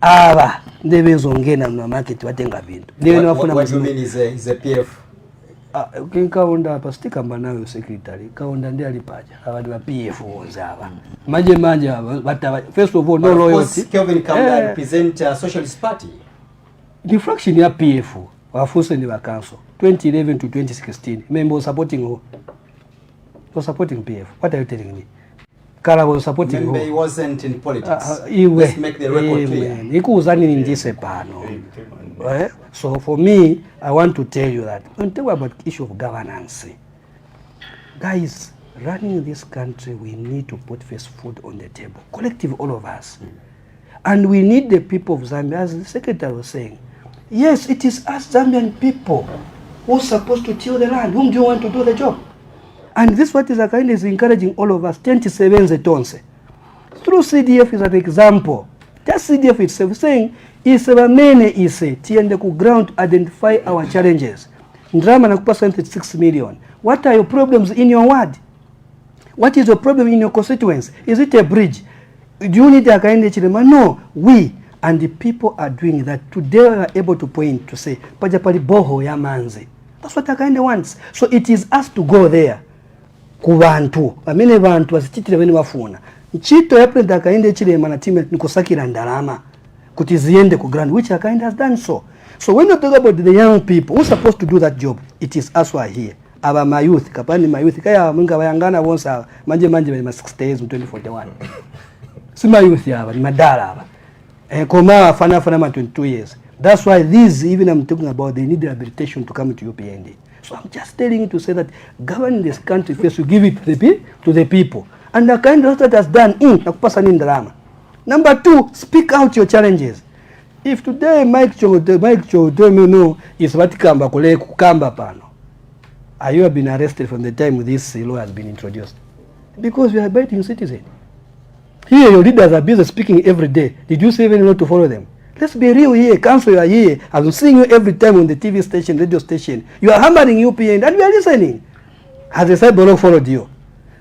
Ava ndebenzo ngena na market watenga bintu. What do you mean is a PF? Kaunda hapa stikamba nayo secretary. Kaunda ndiye alipaja. Abandi ba PF wonse aba. Manje aba but first of all no loyalty. Kelvin Kaunda represent Socialist Party. The fraction ya PF wafuse ni council 2011 to 2016. Member supporting who? Was supporting PF. What are you telling me? Kala was supporting Member who? He wasn't in politics. Let's make the record clear. Ikuzani in this pano. So for me, I want to tell you that when we talk about issue of governance, guys, running this country, we need to put first food on the table, collective, all of us. And we need the people of Zambia, as the secretary was saying. Yes, it is us Zambian people who are supposed to till the land. Whom do you want to do the job? And this what is kind is encouraging all of us. 27 zetonse. Through CDF is an example. Just CDF itself saying, Isabamene ise tiende ku ground to identify our challenges. Ndrama nakupa 76 million. What are your problems in your ward? What is your problem in your constituency? Is it a bridge? Do you need a kind of chilema? No, we and the people are doing that. Today we are able to point to say, Pajapali boho ya manzi. That's what Akainde wants. So it is us to go there. Kubantu. Amene bantu wasititire wene wafuna. Nchito ya President Akainde chilema na time nikusakira ndalama. Kutiziende ku ground, which Akainde has done so. So when you talk about the young people who are supposed to do that job, it is us who are here. Aba my youth, kapani my youth. Kaya munga bayangana wonsa manje ma 60 years in 2041. Si my youth yaba, ni madala aba. Koma fana ma 22 years. That's why these, even I'm talking about, they need rehabilitation to come to UPND. So I'm just telling you to say that governing this country first, you give it to the people. And the kind of that has done, nakupasa ni ndarama. Number 2, speak out your challenges. If today Mike Chodo is Vatikamba kule kukamba pano, are you have been arrested from the time this law has been introduced? Because we are abiding citizens. Here your leaders are busy speaking every day. Did you say anything to follow them? Let's be real here. Council, you are here. I'm seeing you every time on the TV station, radio station. You are hammering UPN and we are listening. As I said, Bolo followed you.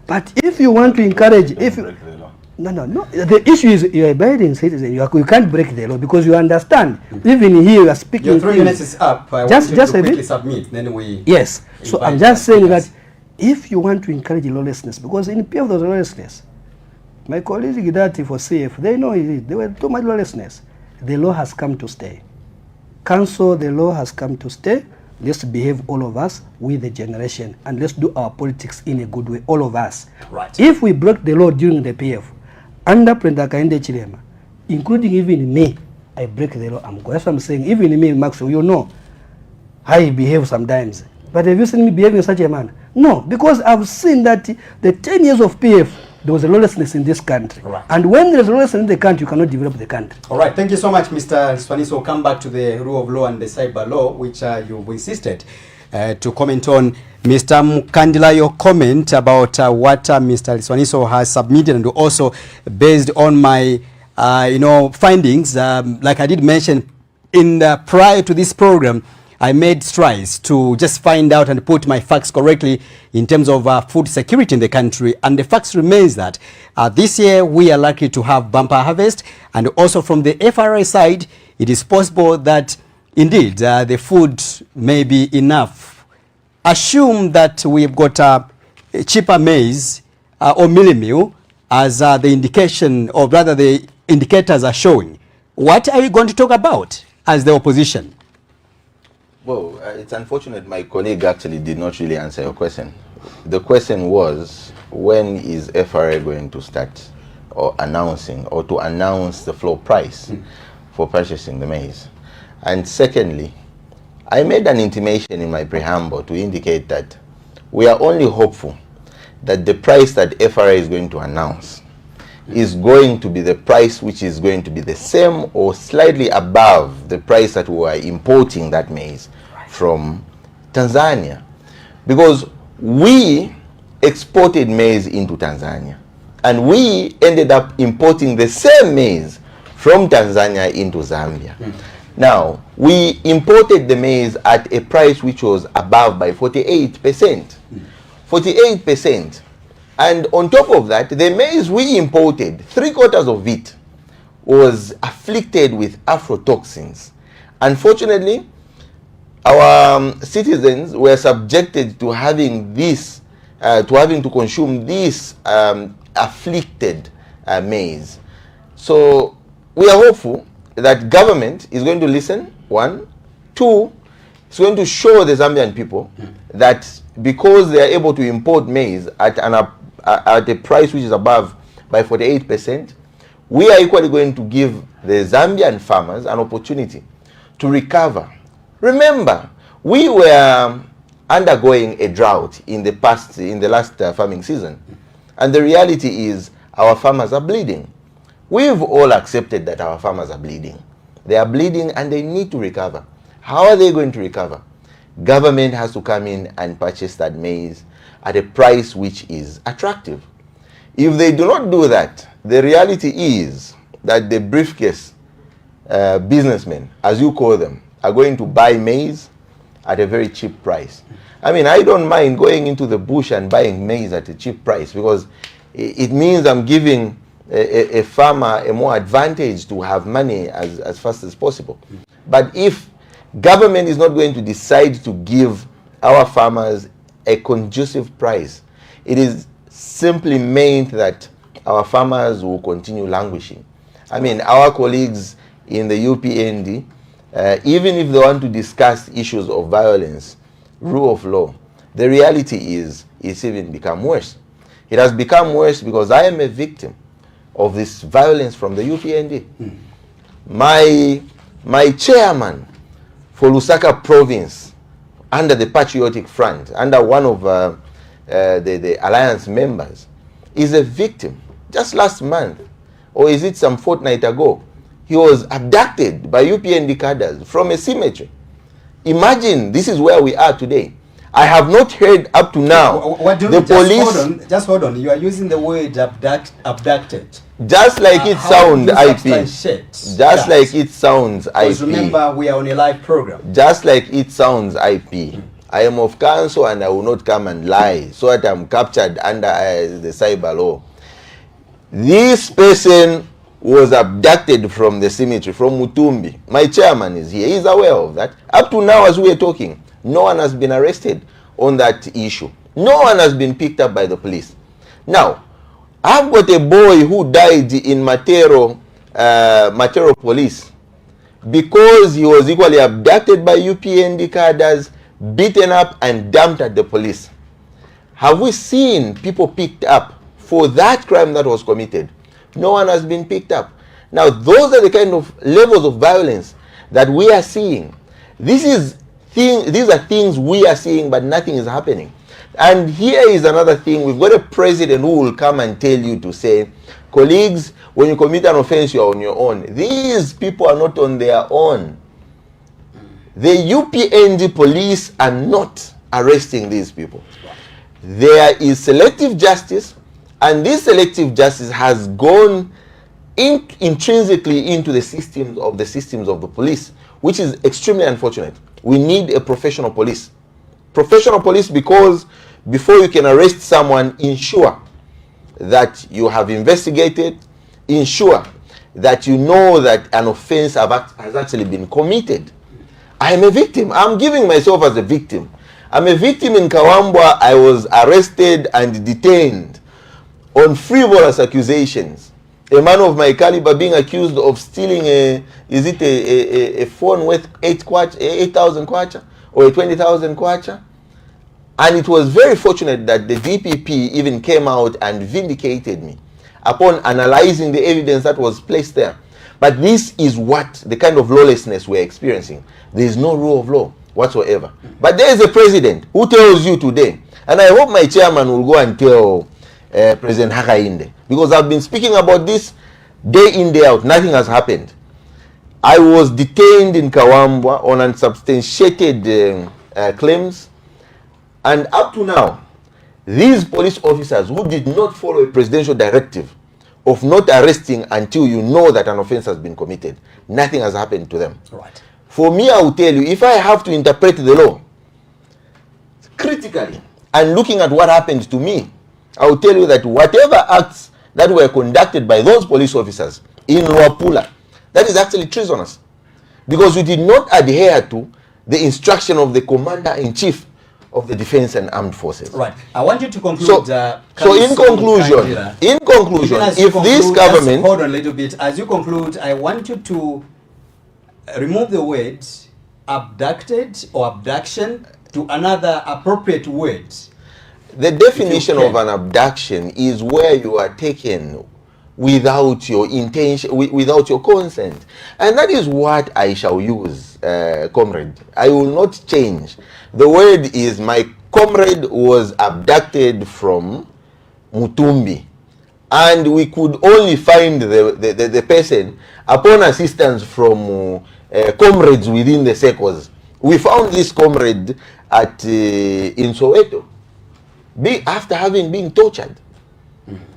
But if you want to encourage, if you, no. The issue is you are abiding citizen. You can't break the law because you understand. Even here you are speaking. Your 3 minutes is up. I want you to quickly submit. Then we. Yes. So I'm just saying that if you want to encourage lawlessness, because in PF there was lawlessness. My colleague Gidati for CF, they know it. There were too much lawlessness. The law has come to stay. Council, the law has come to stay. Let's behave, all of us, with the generation, and let's do our politics in a good way, all of us. Right. If we broke the law during the PF, under President Akainde Chilema, including even me, I break the law. That's what I'm saying. Even me, Maxwell, you know how I behave sometimes. But have you seen me behaving in such a manner? No, because I've seen that the 10 years of PF, there was a lawlessness in this country. Right. And when there is lawlessness in the country, you cannot develop the country. All right, thank you so much, Mr. Swaniso. We'll come back to the rule of law and the cyber law, which you've insisted to comment on. Mr. Mukandila, your comment about what Mr. Swaniso has submitted, and also based on my findings, like I did mention in prior to this program, I made strides to just find out and put my facts correctly in terms of food security in the country. And the facts remains that this year we are likely to have bumper harvest. And also from the FRA side, it is possible that indeed the food may be enough. Assume that we've got cheaper maize or milling meal as the indication, or rather the indicators are showing. What are you going to talk about as the opposition? Well, it's unfortunate my colleague actually did not really answer your question. The question was, when is FRA going to start or announcing, or to announce the floor price for purchasing the maize? And secondly, I made an intimation in my preamble to indicate that we are only hopeful that the price that FRA is going to announce is going to be the price which is going to be the same or slightly above the price that we are importing that maize from Tanzania. Because we exported maize into Tanzania, and we ended up importing the same maize from Tanzania into Zambia. Now, we imported the maize at a price which was above by 48%. 48%. And on top of that, the maize we imported, 3/4 of it was afflicted with aflatoxins. Unfortunately, our citizens were subjected to having this, to consume this afflicted maize. So we are hopeful that government is going to listen, one. Two, it's going to show the Zambian people that because they are able to import maize at a price which is above by 48%, we are equally going to give the Zambian farmers an opportunity to recover. Remember, we were undergoing a drought in the last farming season, and the reality is our farmers are bleeding. We've all accepted that our farmers are bleeding. They are bleeding and they need to recover. How are they going to recover? Government has to come in and purchase that maize at a price which is attractive. If they do not do that, the reality is that the briefcase businessmen, as you call them, are going to buy maize at a very cheap price. I mean, I don't mind going into the bush and buying maize at a cheap price, because it means I'm giving a farmer a more advantage to have money as fast as possible. But if government is not going to decide to give our farmers a conducive price, it is simply meant that our farmers will continue languishing. I mean, our colleagues in the UPND, even if they want to discuss issues of violence, rule of law, the reality is it's even become worse. It has become worse because I am a victim of this violence from the UPND. My chairman for Lusaka province, under the Patriotic Front, under one of the alliance members, is a victim. Just last month, or is it some fortnight ago, he was abducted by UPND cadres from a cemetery. Imagine, this is where we are today. I have not heard up to now the police. Just hold on. You are using the word abducted. Just like it sounds IP. Just like it sounds IP. Because remember, we are on a live program. Just like it sounds IP. I am of counsel and I will not come and lie so that I'm captured under the cyber law. This person was abducted from the cemetery, from Mutumbi. My chairman is here. He's aware of that. Up to now, as we are talking, no one has been arrested on that issue. No one has been picked up by the police. Now, I've got a boy who died in Matero police because he was equally abducted by UPND cadres, beaten up and dumped at the police. Have we seen people picked up for that crime that was committed? No one has been picked up. Now, those are the kind of levels of violence that we are seeing. These are things we are seeing, but nothing is happening. And here is another thing. We've got a president who will come and tell you to say, colleagues, when you commit an offense, you're on your own. These people are not on their own. The UPND police are not arresting these people. There is selective justice, and this selective justice has gone intrinsically into the systems of the police, which is extremely unfortunate. We need a professional police. Professional police, because before you can arrest someone, ensure that you have investigated, ensure that you know that an offense has actually been committed. I am a victim. I'm giving myself as a victim. I'm a victim in Kawambwa. I was arrested and detained on frivolous accusations. A man of my caliber being accused of stealing a phone worth 8,000 kwacha or 20,000 kwacha. And it was very fortunate that the DPP even came out and vindicated me upon analyzing the evidence that was placed there. But this is what the kind of lawlessness we're experiencing. There is no rule of law whatsoever. But there is a president who tells you today, and I hope my chairman will go and tell President Hakainde, because I've been speaking about this day in, day out. Nothing has happened. I was detained in Kawambwa on unsubstantiated claims, and up to now, these police officers who did not follow a presidential directive of not arresting until you know that an offense has been committed, nothing has happened to them. Right. For me, I will tell you, if I have to interpret the law critically and looking at what happened to me, I will tell you that whatever acts that were conducted by those police officers in Luapula, that is actually treasonous, because we did not adhere to the instruction of the Commander-in-Chief of the Defense and Armed Forces. Right. I want you to conclude. So in conclusion, if this government... Hold on a little bit. As you conclude, I want you to remove the word abducted or abduction to another appropriate word. The definition of an abduction is where you are taken without your intention, without your consent. And that is what I shall use, comrade. I will not change. The word is, my comrade was abducted from Mutumbi. And we could only find the person upon assistance from comrades within the circles. We found this comrade in Soweto, after having been tortured.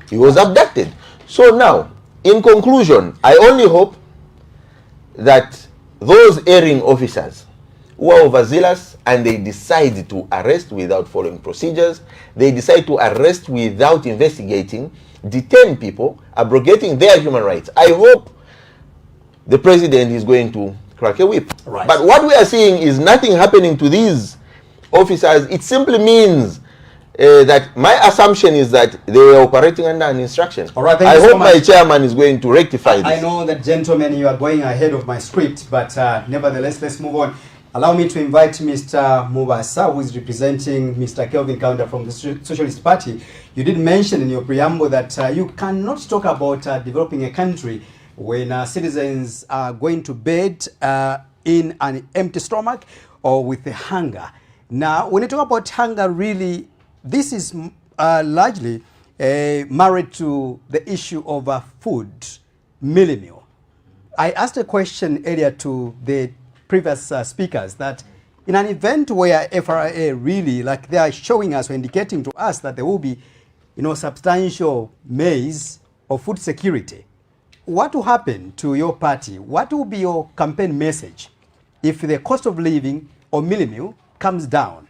He was abducted. So now, in conclusion, I only hope that those erring officers who are overzealous and they decide to arrest without following procedures, they decide to arrest without investigating, detain people, abrogating their human rights. I hope the president is going to crack a whip. Right. But what we are seeing is nothing happening to these officers. It simply means that my assumption is that they were operating under an instruction. All right, I hope my chairman is going to rectify this. I know that, gentlemen, you are going ahead of my script, but nevertheless, let's move on. Allow me to invite Mr. Mubasa, who is representing Mr. Kelvin Kaunda from the Socialist Party. You did mention in your preamble that you cannot talk about developing a country when citizens are going to bed in an empty stomach or with a hunger. Now, when you talk about hunger, really, this is largely married to the issue of food, mealie meal. I asked a question earlier to the previous speakers that in an event where FRA really, like they are showing us or indicating to us that there will be, substantial maize or food security, what will happen to your party? What will be your campaign message if the cost of living or mealie meal comes down?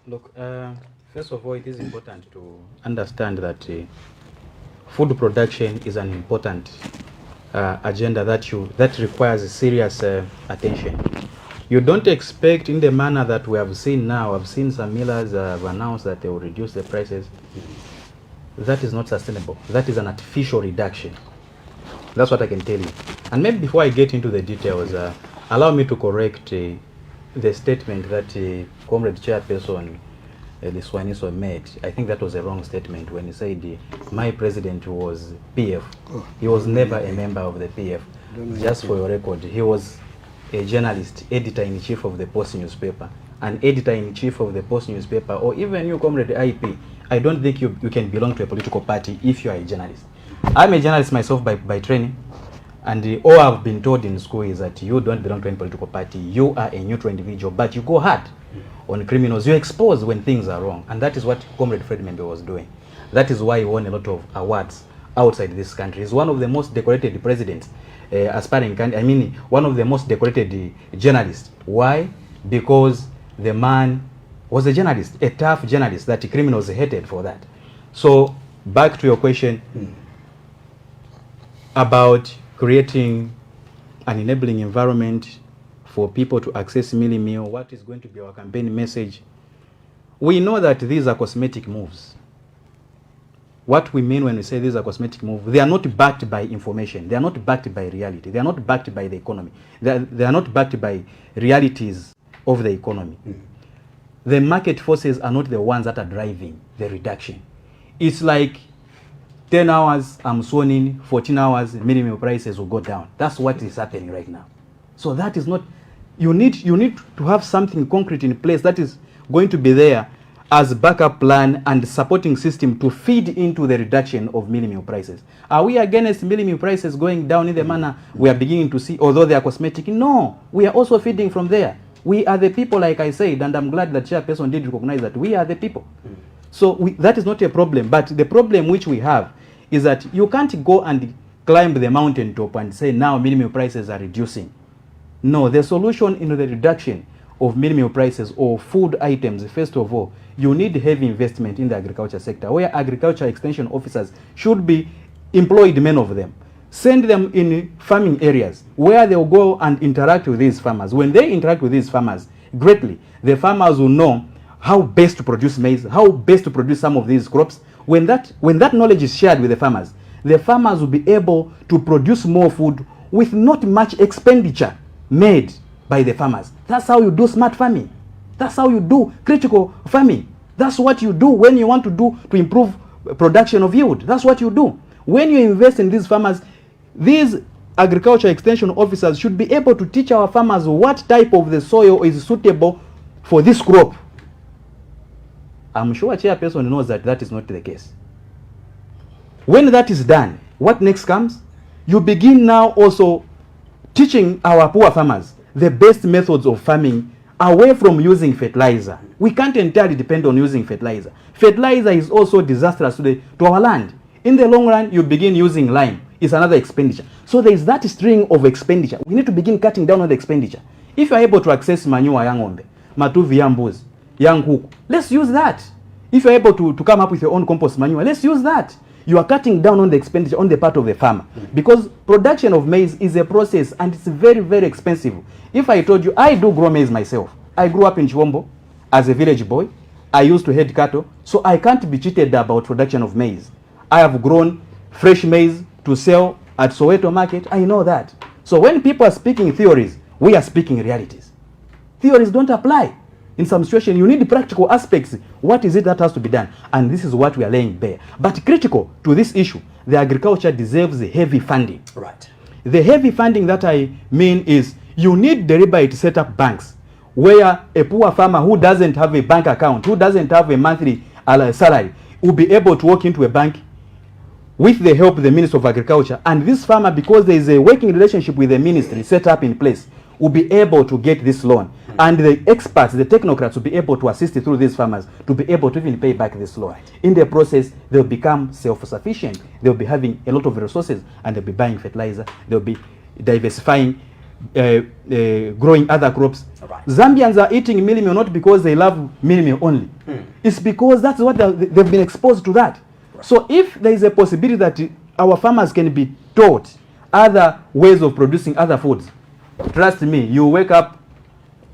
Look, first of all, it is important to understand that food production is an important agenda that requires serious attention. You don't expect, in the manner that we have seen now, I've seen some millers have announced that they will reduce the prices. That is not sustainable. That is an artificial reduction. That's what I can tell you. And maybe before I get into the details, allow me to correct the statement that Comrade Chairperson Liswaniso made. I think that was a wrong statement when he said my president was PF. He was never a member of the PF. Just for your record, he was a journalist, editor-in-chief of the Post newspaper. An editor-in-chief of the Post newspaper, or even you, Comrade IP, I don't think you can belong to a political party if you are a journalist. I'm a journalist myself by training. And all I've been told in school is that you don't belong to any political party. You are a neutral individual, but you go hard on criminals. You expose when things are wrong. And that is what Comrade Fred Membe was doing. That is why he won a lot of awards outside this country. He's one of the most decorated presidents aspiring candidate, I mean, one of the most decorated journalists. Why? Because the man was a journalist, a tough journalist that criminals hated for that. So, back to your question about creating an enabling environment for people to access Mili Meal. What is going to be our campaign message? We know that these are cosmetic moves. What we mean when we say these are cosmetic moves, they are not backed by information. They are not backed by reality. They are not backed by the economy. They are not backed by realities of the economy. The market forces are not the ones that are driving the reduction. It's like 10 hours I'm sworn in, 14 hours minimum prices will go down. That's what is happening right now. So that is not, you need to have something concrete in place that is going to be there as backup plan and supporting system to feed into the reduction of minimum prices. Are we against minimum prices going down in the manner we are beginning to see, although they are cosmetic? No, we are also feeding from there. We are the people, like I said, and I'm glad that Chairperson did recognize that we are the people. So that is not a problem, but the problem which we have is that you can't go and climb the mountain top and say now minimum prices are reducing. No, the solution in the reduction of minimum prices or food items, first of all, you need heavy investment in the agriculture sector, where agriculture extension officers should be employed, many of them. Send them in farming areas where they'll go and interact with these farmers. When they interact with these farmers greatly, the farmers will know how best to produce maize, how best to produce some of these crops. When that knowledge is shared with the farmers will be able to produce more food with not much expenditure made by the farmers. That's how you do smart farming. That's how you do critical farming. That's what you do when you want to improve production of yield. That's what you do. When you invest in these farmers, these agriculture extension officers should be able to teach our farmers what type of the soil is suitable for this crop. I'm sure Chairperson knows that that is not the case. When that is done, what next comes? You begin now also teaching our poor farmers the best methods of farming away from using fertilizer. We can't entirely depend on using fertilizer. Fertilizer is also disastrous to our land. In the long run, you begin using lime. It's another expenditure. So there is that string of expenditure. We need to begin cutting down on the expenditure. If you are able to access manure ya ng'ombe, matuvi ya mbuzi, young kuku, let's use that. If you're able to come up with your own compost manure, let's use that. You are cutting down on the expenditure on the part of the farmer. Because production of maize is a process and it's very, very expensive. If I told you, I do grow maize myself. I grew up in Chiwombo as a village boy. I used to head cattle. So I can't be cheated about production of maize. I have grown fresh maize to sell at Soweto market. I know that. So when people are speaking theories, we are speaking realities. Theories don't apply. In some situation, you need practical aspects. What is it that has to be done? And this is what we are laying bare. But critical to this issue, the agriculture deserves heavy funding. Right. The heavy funding that I mean is you need deliberate set up banks where a poor farmer who doesn't have a bank account, who doesn't have a monthly salary, will be able to walk into a bank with the help of the Minister of Agriculture. And this farmer, because there is a working relationship with the ministry set up in place, will be able to get this loan. And the experts, the technocrats, will be able to assist through these farmers to be able to even pay back this loan. In the process, they'll become self-sufficient. They'll be having a lot of resources and they'll be buying fertilizer. They'll be diversifying, growing other crops. Right. Zambians are eating Mili Meal not because they love Mili Meal only. It's because that's what they've been exposed to that. Right. So if there is a possibility that our farmers can be taught other ways of producing other foods, trust me, you wake up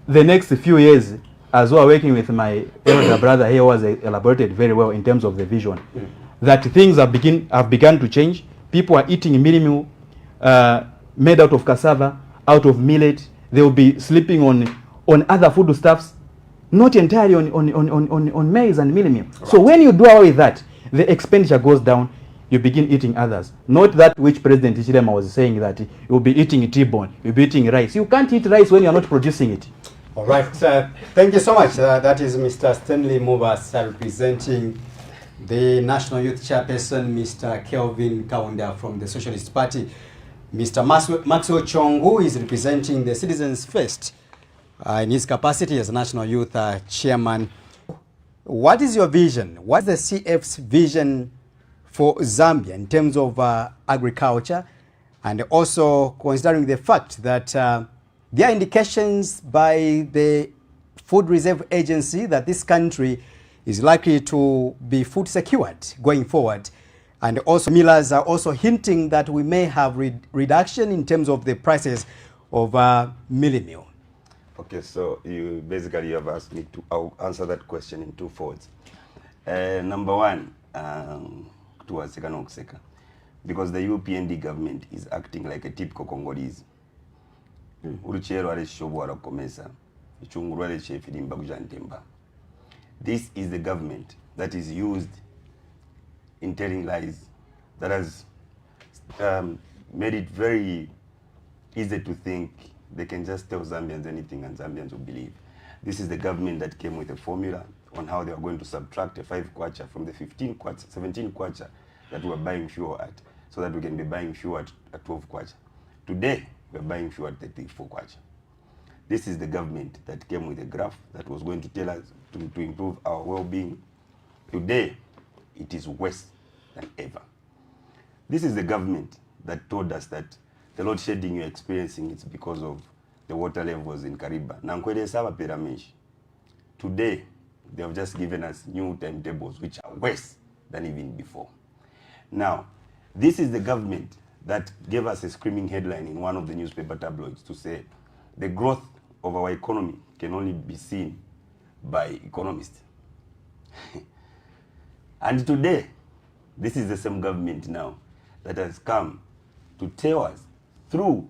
the next few years, as well working with my elder brother, he was elaborated very well in terms of the vision, that things have begun to change. People are eating Mili Meal made out of cassava, out of millet. They will be sleeping on other foodstuffs, not entirely on maize and Mili Meal. Right. So when you do away with that, the expenditure goes down. You begin eating others. Not that which President Hichilema was saying that you'll be eating T-bone, you'll be eating rice. You can't eat rice when you're not producing it. All right. Thank you so much. That is Mr. Stanley Mubas representing the National Youth Chairperson, Mr. Kelvin Kaunda from the Socialist Party. Mr. Maxwell Chongu is representing the Citizens First in his capacity as National Youth Chairman. What is your vision? What's the CF's vision for Zambia in terms of agriculture? and also considering the fact that there are indications by the Food Reserve Agency that this country is likely to be food secured going forward. And also millers are also hinting that we may have reduction in terms of the prices of milling meal. Okay, so you have asked me to, I'll answer that question in two folds. Number one, towards Seka, because the UPND government is acting like a typical Congolese. This is the government that is used in telling lies, that has made it very easy to think they can just tell Zambians anything and Zambians will believe. This is the government that came with a formula on how they are going to subtract a 5 kwacha from the 17 kwacha that we are buying fuel at, so that we can be buying fuel at 12 kwacha. Today, we are buying fuel at 34 kwacha. This is the government that came with a graph that was going to tell us to improve our well-being. Today, it is worse than ever. This is the government that told us that the load shedding you're experiencing is because of the water levels in Kariba. Today, they have just given us new timetables which are worse than even before. Now, this is the government that gave us a screaming headline in one of the newspaper tabloids to say the growth of our economy can only be seen by economists. And today, this is the same government now that has come to tell us through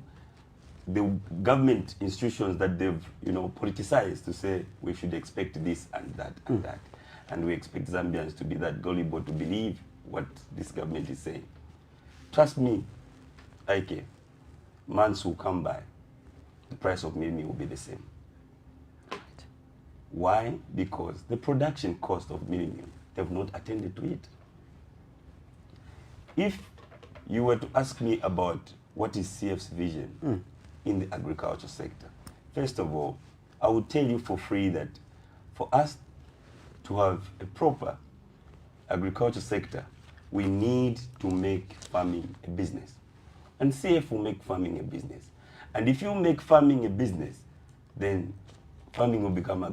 the government institutions that they've, politicized, to say we should expect this and that and that. And we expect Zambians to be that gullible to believe what this government is saying. Trust me, Ike, months will come by, the price of milling will be the same. Why? Because the production cost of milling, they've not attended to it. If you were to ask me about what is CF's vision in the agriculture sector, first of all, I would tell you for free that for us to have a proper agriculture sector, we need to make farming a business. And CF will make farming a business. And if you make farming a business, then farming will become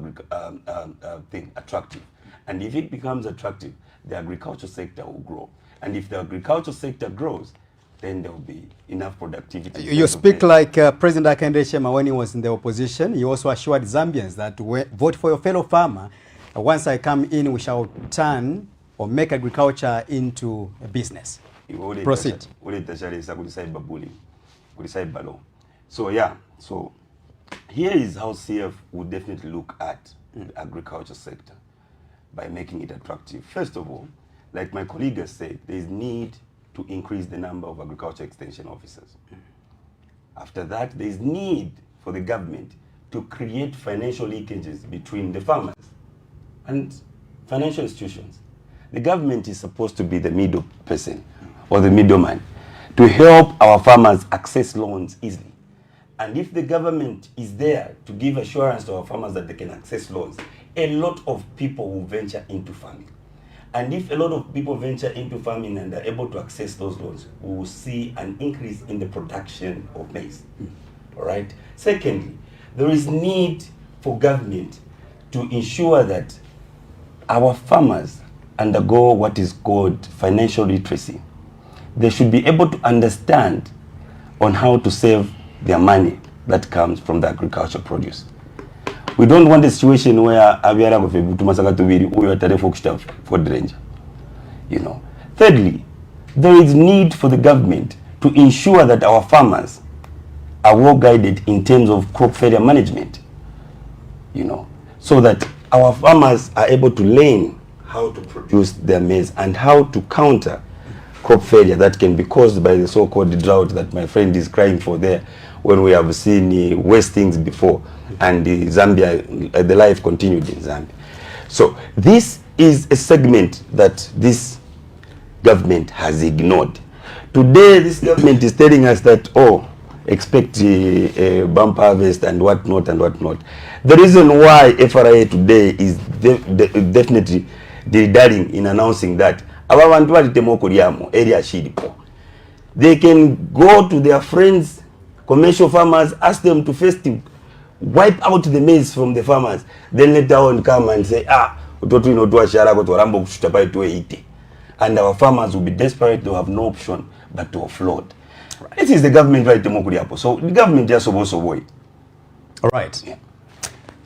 attractive. And if it becomes attractive, the agriculture sector will grow. And if the agriculture sector grows, then there will be enough productivity. You speak like President Hakainde Hichilema when he was in the opposition. He also assured Zambians that vote for your fellow farmer. Once I come in, we shall turn or make agriculture into a business. Proceed. So yeah, so here is how CF would definitely look at the agriculture sector by making it attractive. First of all, like my colleague has said, there is need to increase the number of agriculture extension officers. After that, there is need for the government to create financial linkages between the farmers and financial institutions. The government is supposed to be the middle person or the middleman to help our farmers access loans easily. And if the government is there to give assurance to our farmers that they can access loans, a lot of people will venture into farming. And if a lot of people venture into farming and are able to access those loans, we will see an increase in the production of maize. All right. Secondly, there is need for government to ensure that our farmers undergo what is called financial literacy. They should be able to understand on how to save their money that comes from the agricultural produce. We don't want a situation where Thirdly, there is need for the government to ensure that our farmers are well guided in terms of crop failure management, so that our farmers are able to learn how to produce their maize and how to counter crop failure that can be caused by the so-called drought that my friend is crying for there, when we have seen worse things before, and the life continued in Zambia. So this is a segment that this government has ignored. Today, this government is telling us that, expect a bumper harvest and whatnot and whatnot. The reason why FRA today is definitely dilly-dallying in announcing that area shiripo. They can go to their friends, commercial farmers, ask them to first wipe out the maize from the farmers, then later on come and say, utoto inotoa shara kwa tuwarambo kushutapai tuwe ite. And our farmers will be desperate, they will have no option but to offload. Right. This is the government right to so the government just also boy. All right. Yeah.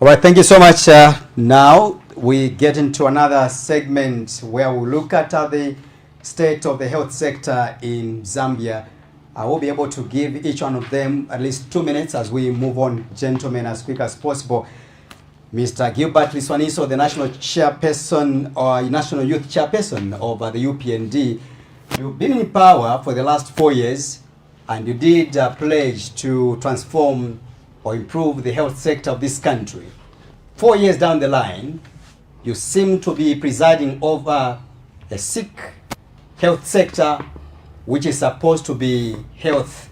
All right, thank you so much. Now we get into another segment where we look at the state of the health sector in Zambia. I will be able to give each one of them at least 2 minutes as we move on, gentlemen, as quick as possible. Mr. Gilbert Liswaniso, the national chairperson or national youth chairperson of the UPND, you've been in power for the last 4 years, and you did pledge to transform or improve the health sector of this country. 4 years down the line, you seem to be presiding over a sick health sector which is supposed to be health.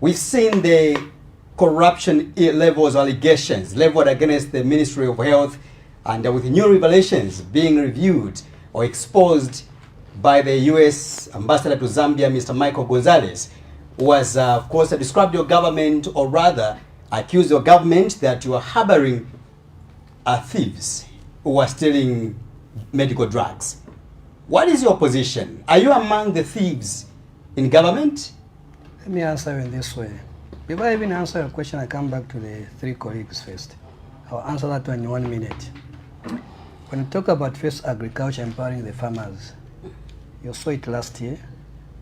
We've seen the corruption levels, allegations leveled against the Ministry of Health, and with new revelations being reviewed or exposed by the U.S. Ambassador to Zambia, Mr. Michael Gonzalez, who has, of course, described your government, or rather accused your government that you are harboring thieves who are stealing medical drugs. What is your position? Are you among the thieves in government? Let me answer in this way. Before I even answer your question, I come back to the 3 colleagues first. I'll answer that one in 1 minute. When you talk about first agriculture empowering the farmers, you saw it last year.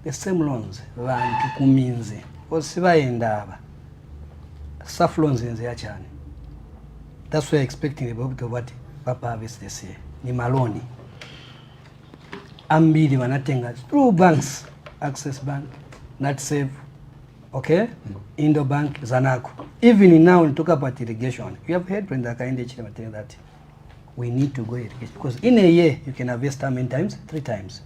The same loans, vantu kuminzi, osivaendava, SAF loans in the achani. That's why we're expecting about what Papa harvest this year. Ni maloni. Ambili wanatenga through banks, Access Bank, NatSave, okay, Indo Bank, Zanaco. Even now, when we talk about irrigation, you have heard Brenda Kainde saying that we need to go irrigation because in a year you can harvest how many times? 3 times.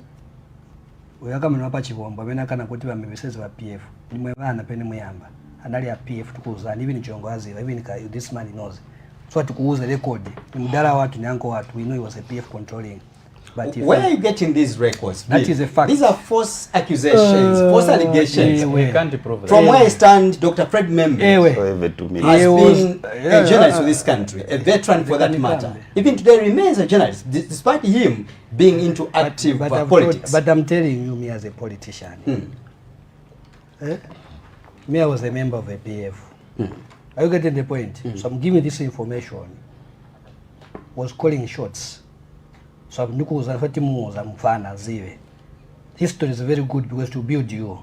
We are coming up at Chibomba, when I can go to a message of PF, Nimana Penimuyamba, and I PF to cause, and even Chongazi, even this man knows. So to cause a record, Mdara wat Nyanko wat, we know it was a PF controlling. But where are you getting these records? That is a fact. These are false accusations, false allegations. We can't prove that. From where I stand, Dr. Fred Membe has been a journalist for this country, a veteran for that matter. Even today remains a journalist, despite him being into active politics. But I'm telling you, me as a politician, me I was a member of a PF. Are you getting the point? So I'm giving this information. Was calling shots. So history is very good because to build you,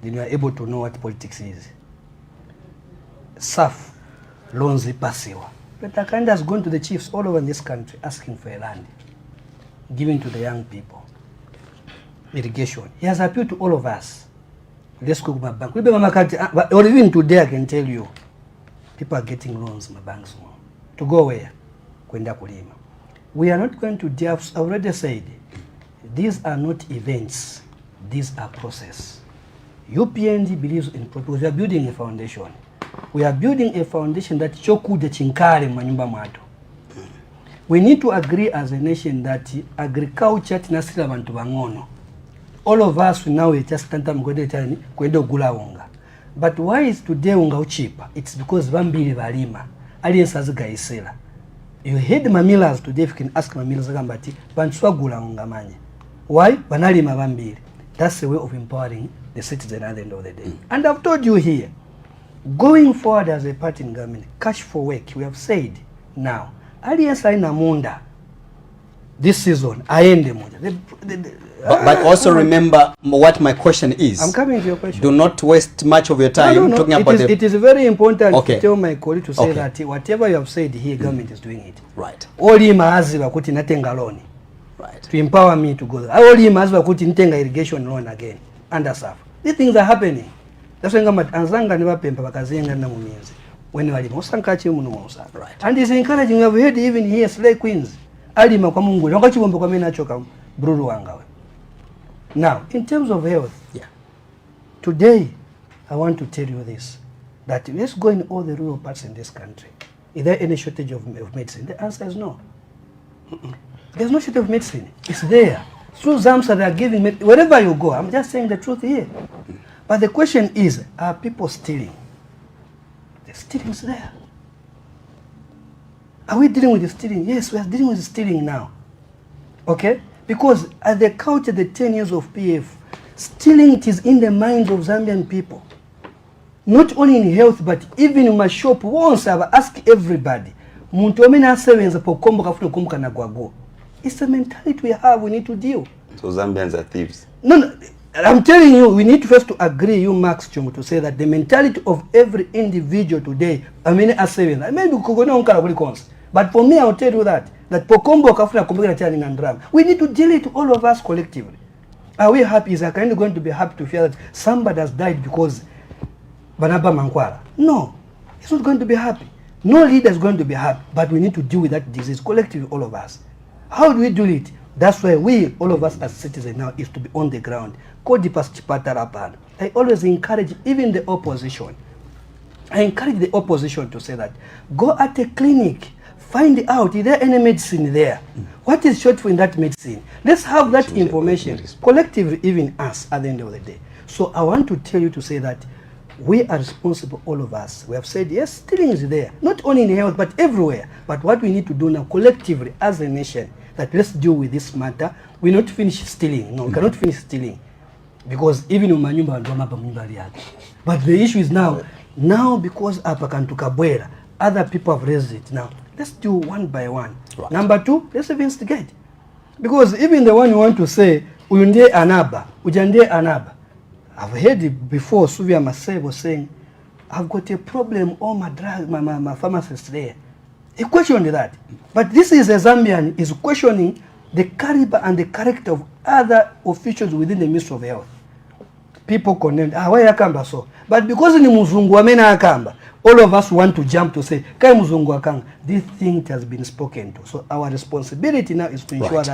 then you are able to know what politics is. SAF, loans passiwa. But Akanda has gone to the chiefs all over this country asking for a land, giving to the young people. Irrigation. He has appealed to all of us. Let's go to my bank. Or even today I can tell you, people are getting loans in my banks. To go where? Kwenda kulima. We are not going to I've already said, these are not events, these are process. UPND believes in purpose. We are building a foundation. We are building a foundation that chokude chinkare manyumba mwato. We need to agree as a nation that agriculture tinasila bantu bangono. All of us now we just tanta mkwende tani kwende gula unga. But why is today unga cheaper? It's because vambili valima. Aliens has gaisela. You heard Mamilas today, if you can ask Mamilas Gambati, Banswagula ungamanya. Why? Banali Mavambiri. That's the way of empowering the citizen at the end of the day. And I've told you here, going forward as a party in government, cash for work, we have said now. Alias Munda, this season, I end the Munda. But also remember what my question is. I'm coming to your question. Do not waste much of your time talking about it is very important to tell my colleague to say that whatever you have said here, government is doing it. Right. Oli maaziba kuti natenga loan. Right. To empower me to go there. Oli maaziba kuti nitenga irrigation loan again. Under SAF. These things are happening. That's why ngamba anzanga ni bapempa bakazenga na mumienzi. When wali musankachi munu musa. Right. And it's encouraging. We have heard even here Slay Queens. Alima kwa Mungu. Wakachi bombo kwa mena choka bruru wangawe. Now, in terms of health, today I want to tell you this, that let's go in all the rural parts in this country. Is there any shortage of medicine? The answer is no. There's no shortage of medicine. It's there. Through ZAMSA, they are giving me, wherever you go, I'm just saying the truth here. But the question is, are people stealing? The stealing is there. Are we dealing with the stealing? Yes, we are dealing with the stealing now. Okay? Because at the culture, the 10 years of PF, stealing it is in the minds of Zambian people. Not only in health, but even in my shop, once I've asked everybody, it's the mentality we have, we need to deal. So Zambians are thieves. No, I'm telling you, we need first to agree, you Max Chung, to say that the mentality of every individual today, maybe but for me, I'll tell you that we need to deal it, all of us collectively. Are we happy? Is our kind going to be happy to feel that somebody has died because Banaba Mankwara? No, it's not going to be happy. No leader is going to be happy, but we need to deal with that disease collectively, all of us. How do we do it? That's why we, all of us as citizens now, is to be on the ground. I always encourage even the opposition. I encourage the opposition to say that, go at a clinic, find out, is there any medicine there? What is short for in that medicine? Let's have that information, collectively, even us, at the end of the day. So I want to tell you to say that we are responsible, all of us. We have said, yes, stealing is there, not only in health, but everywhere. But what we need to do now, collectively, as a nation, that let's deal with this matter. We not finish stealing. No, we cannot finish stealing. Because even in Manyumba, but the issue is now because Apakantukabwera, other people have raised it now. Let's do one by one. Right. Number two, let's investigate. Because even the one you want to say, Uyunde Anaba, Ujande Anaba. I've heard it before, Suvia Masai was saying, I've got a problem, all my drugs, my pharmacist there. He questioned that. But this is a Zambian, is questioning the caliber and the character of other officials within the Ministry of Health. People condemned, why Akamba so? But because in Muzungu Amena Akamba, all of us want to jump to say, Kai Muzungu Akanga, this thing has been spoken to. So our responsibility now is to ensure that